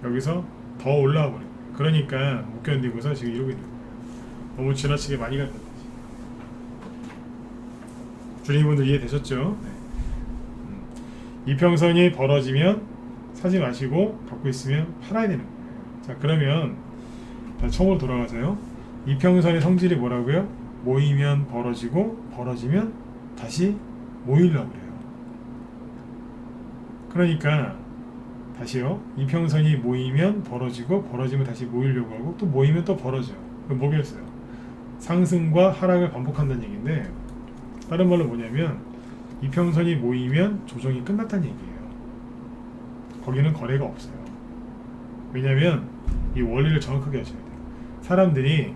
여기서 더 올라와 버린 거예요. 그러니까 못 견디고서 지금 이러고 있는 거예요. 너무 지나치게 많이 간다는 거지. 주인분들 이해되셨죠? 네. 이평선이 벌어지면 사지 마시고 갖고 있으면 팔아야 되는 거예요. 자, 그러면 다시 처음으로 돌아가세요. 이평선의 성질이 뭐라고요? 모이면 벌어지고 벌어지면 다시 모이려고 그래요. 그러니까 다시요. 이평선이 모이면 벌어지고 벌어지면 다시 모이려고 하고 또 모이면 또 벌어져요. 그럼 뭐겠어요? 상승과 하락을 반복한다는 얘기인데 다른 말로 뭐냐면 이평선이 모이면 조정이 끝났다는 얘기예요. 거기는 거래가 없어요. 왜냐면 이 원리를 정확하게 하셔야 돼요. 사람들이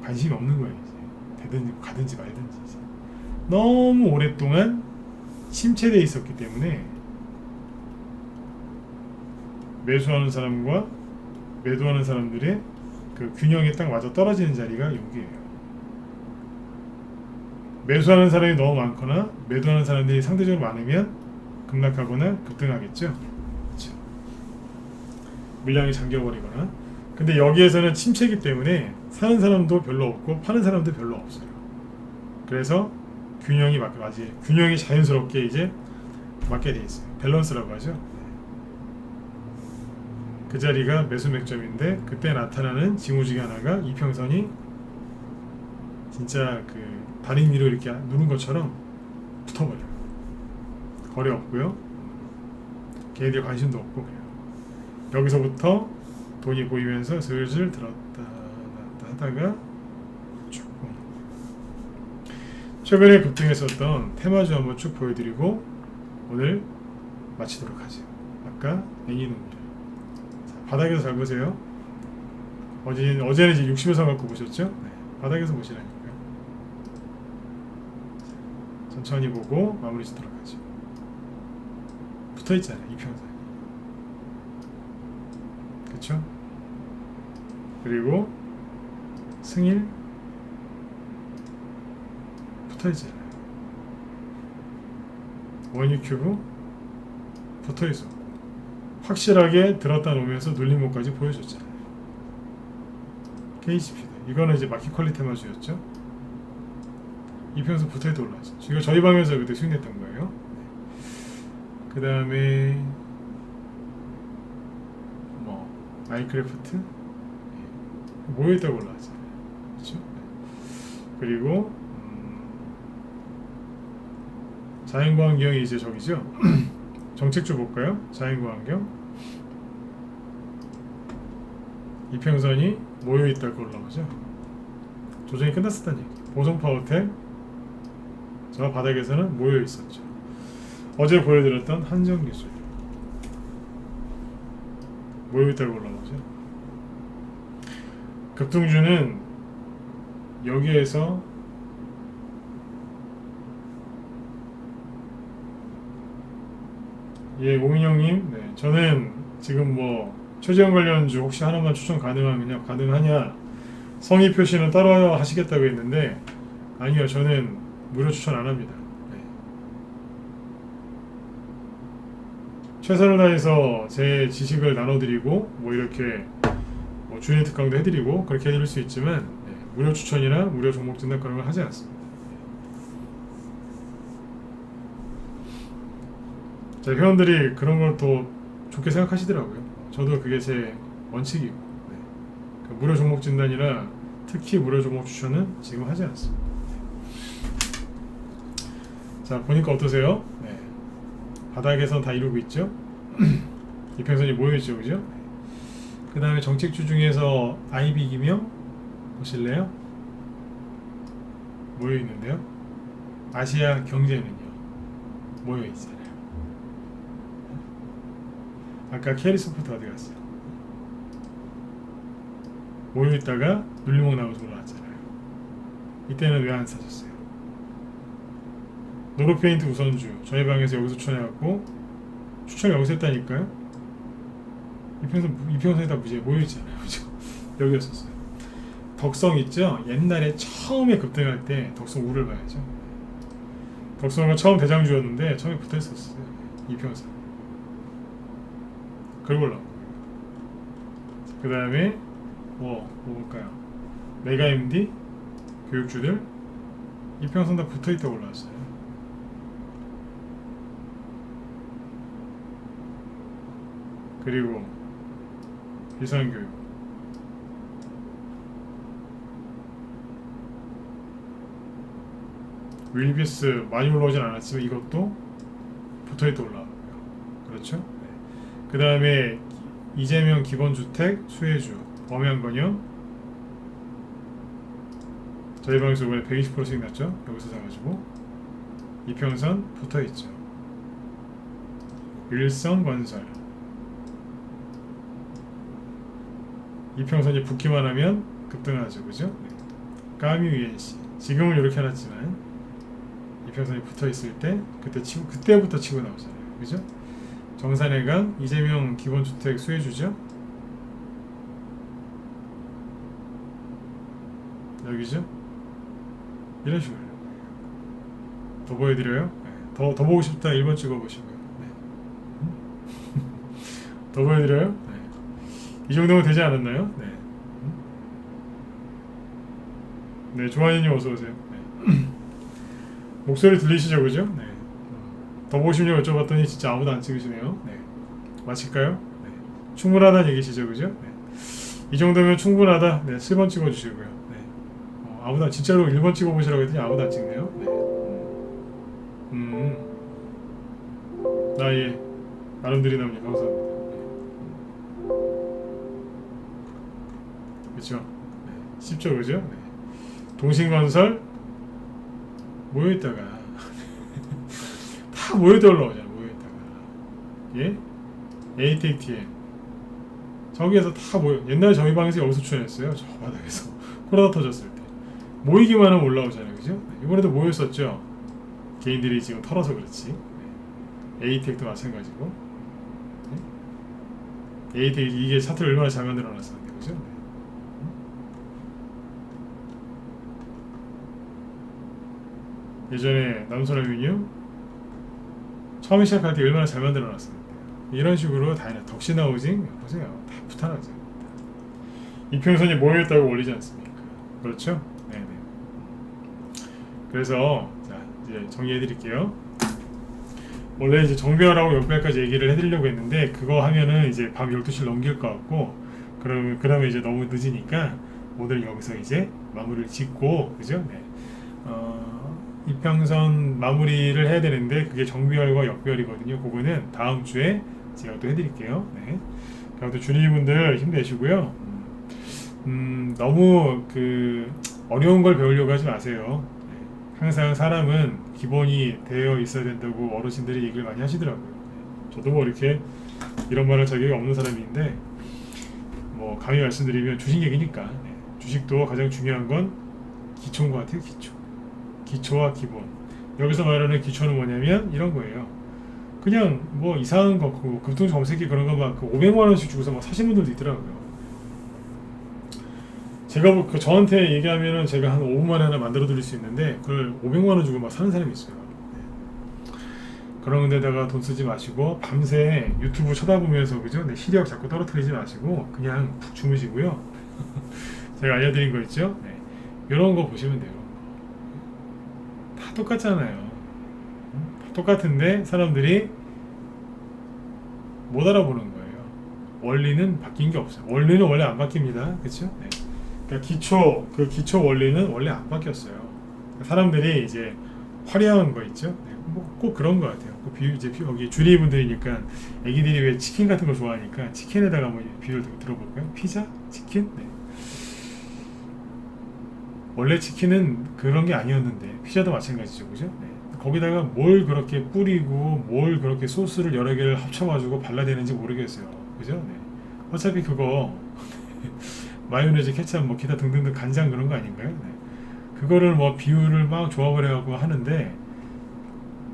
관심이 없는 거예요. 이제 되든지 가든지 말든지 이제. 너무 오랫동안 침체되어 있었기 때문에 매수하는 사람과 매도하는 사람들의 그 균형에 딱 맞아 떨어지는 자리가 여기예요. 매수하는 사람이 너무 많거나 매도하는 사람들이 상대적으로 많으면 급락하거나 급등하겠죠. 그렇죠. 물량이 잠겨버리거나. 근데 여기에서는 침체기 때문에 사는 사람도 별로 없고 파는 사람도 별로 없어요. 그래서 균형이 자연스럽게 이제 맞게 돼 있어요. 밸런스라고 하죠. 그 자리가 매수 맥점인데 그때 나타나는 징후중에 하나가 이평선이 진짜 그 다리 위로 이렇게 누른 것처럼 붙어버려요. 거래 없고요. 걔네들 관심도 없고 그래요. 여기서부터 돈이 보이면서 슬슬 들었다 놨다 하다가 쭉 최근에 급등했었던 테마주 한번 쭉 보여드리고 오늘 마치도록 하죠. 아까 애니놈들 바닥에서 잘 보세요. 어제는 이제 60에서 갖고 보셨죠? 네, 바닥에서 보시라니까요. 천천히 보고 마무리 짓도록 하죠. 붙어있잖아요, 이평선이. 그쵸? 그리고 승일 붙어있잖아요. 원유큐브 붙어있었고 확실하게 들었다 놓으면서 눌림목까지 보여줬잖아요. KCP도 이거는 이제 마켓 퀄리티 마주였죠. 이평선 붙어있다 올라왔죠. 이거 저희 방에서 그때 수익냈던 거예요. 그 다음에 뭐 마인크래프트 모여있다고 올라왔잖아요. 그렇죠? 그리고 자연광경이 이제 저기죠. 정책주 볼까요? 자연광경 이평선이 모여있다고 올라오죠. 조정이 끝났었다는 얘기. 보성파워텍 저 바닥에서는 모여있었죠. 어제 보여드렸던 한정기술 모여있다고 올라오죠. 급등주는 여기에서 예, 오민영님, 네, 저는 지금 뭐 최재형 관련주 혹시 하나만 추천 가능하냐? 성의 표시는 따로 하시겠다고 했는데 아니요, 저는 무료 추천 안 합니다. 네. 최선을 다해서 제 지식을 나눠드리고 뭐 이렇게 뭐 주인 특강도 해드리고 그렇게 해드릴 수 있지만 네, 무료 추천이나 무료 종목 진단 그런 걸 하지 않습니다. 자, 회원들이 그런 걸 또 좋게 생각하시더라고요. 저도 그게 제 원칙이고 네. 그 무료 종목 진단이나 특히 무료 종목 추천은 지금 하지 않습니다. 자, 보니까 어떠세요? 네. 바닥에선 다 이루고 있죠? 이평선이 모여있죠, 그죠? 그 다음에 정책주 중에서 IB 기명 보실래요? 모여있는데요. 아시아 경제는요 모여있잖아요. 아까 캐리소프트 어디 갔어요? 모여있다가 눌림목 나오서 올라왔잖아요. 이때는 왜 안 사셨어요? 노르페인트 우선주 저희 방에서 여기서 추천해갖고 추천을 여기서 했다니까요. 이평선이 다 무지에 모여있잖아요. 그죠? 여기였었어요. 덕성 있죠? 옛날에 처음에 급등할 때 덕성 우를 봐야죠. 덕성은 처음 대장주였는데 처음에 붙어있었어요. 이평선 그리고 올라온 거예요. 그 다음에 뭐 볼까요? 메가MD 교육주들 이평선 다 붙어있다고 올라왔어요. 그리고 비상교육 윌비스 많이 올라오진 않았지만 이것도 붙어있다 올라와요. 그렇죠? 네. 그 다음에 이재명 기본주택 수혜주 범양건영 저희 방에서 이번에 120%씩 났죠? 여기서 사가지고 이평선 붙어있죠. 일성건설 이평선이 붙기만 하면 급등하죠, 그죠? 네. 까미 UNC 지금은 이렇게 해놨지만 이평선이 붙어있을 때 그때부터 치고 나오잖아요, 그죠? 정산해강 이재명 기본주택 수혜주죠? 여기죠? 이런 식으로 더 보여드려요? 네. 더 보고 싶다 1번 찍어보시고요. 네. 더 보여드려요? 네. 이 정도면 되지 않았나요? 네. 네, 조한이님 어서 오세요. 네. 목소리 들리시죠, 그죠? 네. 더 보시려고 여쭤봤더니 진짜 아무도 안 찍으시네요. 네. 마칠까요? 네. 충분하다는 얘기시죠, 그죠? 네. 이 정도면 충분하다. 네, 7번 찍어주시고요. 네. 아무도 진짜로 1번 찍어보시라고 했더니 아무도 안 찍네요. 네. 예. 나름들이 나옵니다. 감사합니다. 그렇죠? 네. 쉽죠, 그죠? 네. 동신건설 모여있다가 다 모여있다 올라오잖아. 모여있다가 예? ATTM 저기에서 다 모여. 옛날에 저희 방에서 여기서 출연했어요. 저 바닥에서 코로나 터졌을 때 모이기만 하면 올라오잖아요, 그죠? 네. 이번에도 모였었죠. 개인들이 지금 털어서 그렇지. 네. ATT도 마찬가지고. 네? ATT 이게 차트를 얼마나 잘 만들어놨었는데, 그죠? 네. 예전에 남선알미늄 처음 시작할 때 얼마나 잘 만들어놨었는데 이런 식으로 다 덕신하우징 보세요. 다 부탄하죠. 이평선이 모여있다고 올리지 않습니까? 그렇죠? 네네. 그래서 자 이제 정리해드릴게요. 원래 이제 정배열하고 역배열까지 얘기를 해드리려고 했는데 그거 하면은 이제 밤 12시를 넘길 것 같고 그 다음에 이제 너무 늦으니까 오늘 여기서 이제 마무리를 짓고 그죠? 네. 이평선 마무리를 해야 되는데 그게 정비열과 역배열이거든요. 그거는 다음 주에 제가 또 해드릴게요. 네. 그럼 또 주니분들 힘내시고요. 너무 그 어려운 걸 배우려고 하지 마세요. 네. 항상 사람은 기본이 되어 있어야 된다고 어르신들이 얘기를 많이 하시더라고요. 네. 저도 뭐 이렇게 이런 말할 자격이 없는 사람인데 뭐 감히 말씀드리면 주식 얘기니까 네. 주식도 가장 중요한 건 기초인 것 같아요. 기초와 기본. 여기서 말하는 기초는 뭐냐면 이런 거예요. 그냥 뭐 이상한 거, 그 급등 검색기 그런 거 막 500만 원씩 주고서 막 사시는 분들도 있더라고요. 제가 뭐 저한테 얘기하면은 제가 한 5분 만에 하나 만들어 드릴 수 있는데 그걸 500만 원 주고 막 사는 사람이 있어요. 네. 그런 데다가 돈 쓰지 마시고 밤새 유튜브 쳐다보면서 그죠? 네, 시력 자꾸 떨어뜨리지 마시고 그냥 푹 주무시고요. 제가 알려드린 거 있죠? 네. 이런 거 보시면 돼요. 다 똑같잖아요. 다 똑같은데 사람들이 못 알아보는 거예요. 원리는 바뀐 게 없어요. 원리는 원래 안 바뀝니다. 그렇죠? 네. 그러니까 기초 원리는 원래 안 바뀌었어요. 사람들이 이제 화려한 거 있죠? 네. 꼭 그런 거 같아요. 이제 여기 주리 분들이니까 애기들이 왜 치킨 같은 거 좋아하니까 치킨에다가 뭐 비유를 들어볼까요? 피자? 치킨? 네. 원래 치킨은 그런 게 아니었는데 피자도 마찬가지죠, 그죠? 네. 거기다가 뭘 그렇게 뿌리고 뭘 그렇게 소스를 여러 개를 합쳐가지고 발라대는지 모르겠어요, 그죠? 네. 어차피 그거 마요네즈, 케찹, 뭐 기타 등등등 간장 그런 거 아닌가요? 네. 그거를 뭐 비율을 막 조합을 해갖고 하는데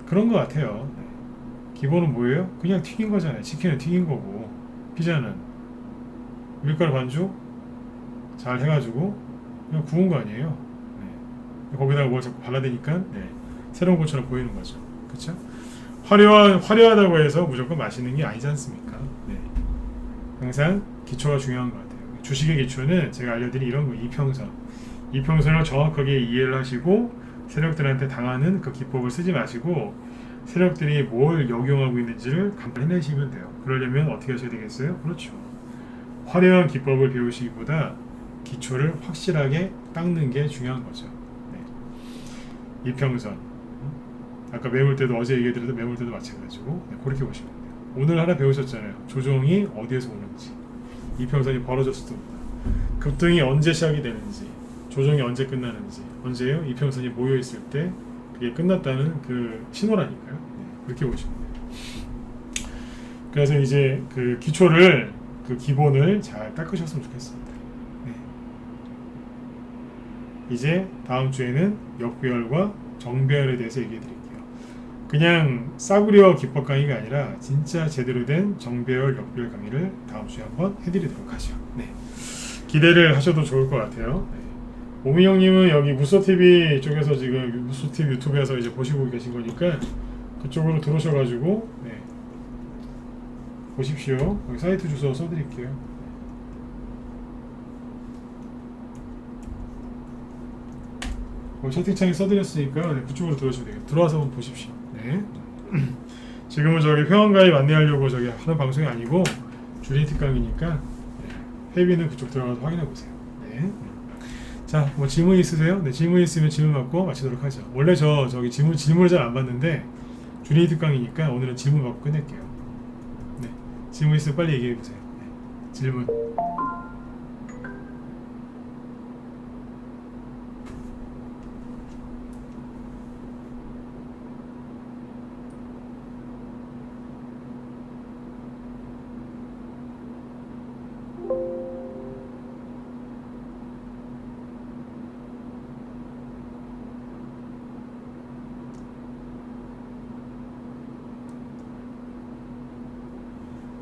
그런 거 같아요. 네. 기본은 뭐예요? 그냥 튀긴 거잖아요. 치킨은 튀긴 거고 피자는 밀가루 반죽 잘 해가지고 그냥 구운 거 아니에요. 네. 거기다가 뭘 자꾸 발라대니까 네. 새로운 것처럼 보이는 거죠. 그렇죠? 화려하다고 해서 무조건 맛있는 게 아니지 않습니까? 네. 항상 기초가 중요한 것 같아요. 주식의 기초는 제가 알려드린 이런 거 이평선을 정확하게 이해를 하시고 세력들한테 당하는 그 기법을 쓰지 마시고 세력들이 뭘 역용하고 있는지를 간단히 해내시면 돼요. 그러려면 어떻게 하셔야 되겠어요? 그렇죠. 화려한 기법을 배우시기보다 기초를 확실하게 닦는 게 중요한 거죠. 네. 이평선 아까 매물대도 어제 얘기해드렸던 매물대도 마찬가지고 네, 그렇게 보시면 돼요. 오늘 하나 배우셨잖아요. 조정이 어디에서 오는지 이평선이 벌어졌을 때보다 급등이 언제 시작이 되는지 조정이 언제 끝나는지 언제요? 이평선이 모여있을 때 그게 끝났다는 그 신호라니까요. 네, 그렇게 보시면 돼요. 그래서 이제 그 기초를 그 기본을 잘 닦으셨으면 좋겠습니다. 이제 다음 주에는 역배열과 정배열에 대해서 얘기해 드릴게요. 그냥 싸구려 기법 강의가 아니라 진짜 제대로 된 정배열, 역배열 강의를 다음 주에 한번 해드리도록 하죠. 네. 기대를 하셔도 좋을 것 같아요. 네. 오미 형님은 여기 무소TV 쪽에서 지금 무소TV 유튜브에서 이제 보시고 계신 거니까 그쪽으로 들어오셔가지고 네. 보십시오. 여기 사이트 주소 써드릴게요. 채팅창에 써드렸으니까 네, 그쪽으로 들어오시면 되겠다. 들어와서 한번 보십시오. 네. 지금은 저기 회원가입 안내하려고 저기 하는 방송이 아니고 주리티 강의니까 네, 회비는 그쪽 들어가서 확인해 보세요. 네. 자, 뭐 질문 있으세요? 네, 질문 있으면 질문 받고 마치도록 하죠. 원래 저기 질문을 잘 안 받는데 주리티 강의니까 오늘은 질문 받고 끝낼게요. 네, 질문 있으면 빨리 얘기해 보세요. 네, 질문.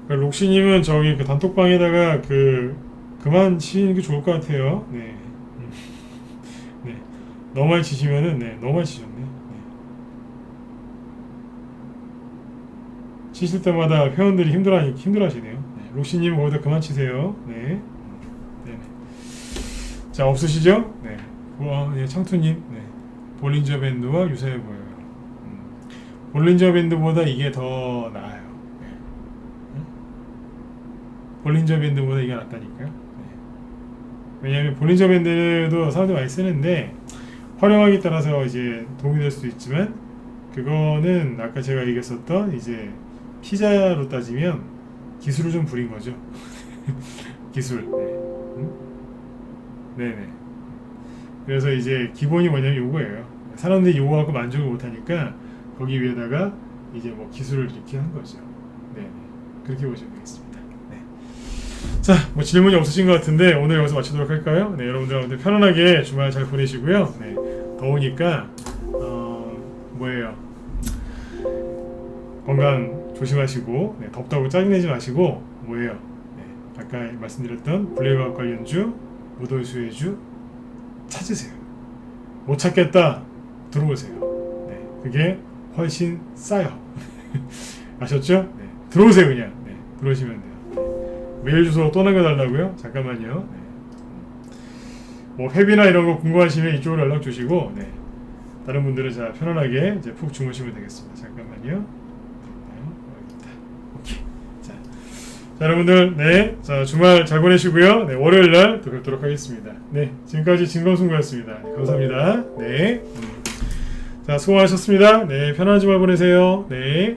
록시님은 저기 그 단톡방에다가 그만 치는 게 좋을 것 같아요. 네. 네. 너무 많이 치시면은 네, 너무 많이 치셨네. 네. 치실 때마다 회원들이 힘들어하시네요. 네. 록시님은 거기다 그만 치세요. 네. 네. 자, 없으시죠? 네. 네, 창투님. 네. 볼린저 밴드와 유사해 보여요. 볼린저 밴드보다 이게 더 나아요. 볼린저 밴드보다 이게 낫다니까요. 네. 왜냐하면 볼린저 밴드도 사람들이 많이 쓰는데 활용하기에 따라서 이제 도움이 될 수도 있지만 그거는 아까 제가 얘기했었던 이제 피자로 따지면 기술을 좀 부린 거죠. 기술. 네. 네네. 그래서 이제 기본이 뭐냐면 요거예요. 사람들이 요거 갖고 만족을 못하니까 거기 위에다가 이제 뭐 기술을 이렇게 한 거죠. 네네. 그렇게 보시면 되겠습니다. 자, 뭐 질문이 없으신 것 같은데 오늘 여기서 마치도록 할까요? 네, 여러분들 편안하게 주말 잘 보내시고요. 네, 더우니까 뭐예요? 건강 조심하시고 네, 덥다고 짜증내지 마시고 뭐예요? 네, 아까 말씀드렸던 블랙아웃 관련주, 무더위 수혜주 찾으세요. 못 찾겠다 들어오세요. 네, 그게 훨씬 싸요. 아셨죠? 네, 들어오세요 그냥. 네, 들어오시면 돼요. 메일 주소 또 남겨달라고요? 잠깐만요. 네. 뭐 회비나 이런 거 궁금하시면 이쪽으로 연락 주시고 네. 다른 분들은 자 편안하게 이제 푹 주무시면 되겠습니다. 잠깐만요. 네. 오케이. 자, 여러분들 네, 자 주말 잘 보내시고요. 네, 월요일 날 또 뵙도록 하겠습니다. 네, 지금까지 진검승부였습니다. 네, 감사합니다. 네, 자 수고하셨습니다. 네, 편안한 주말 보내세요. 네.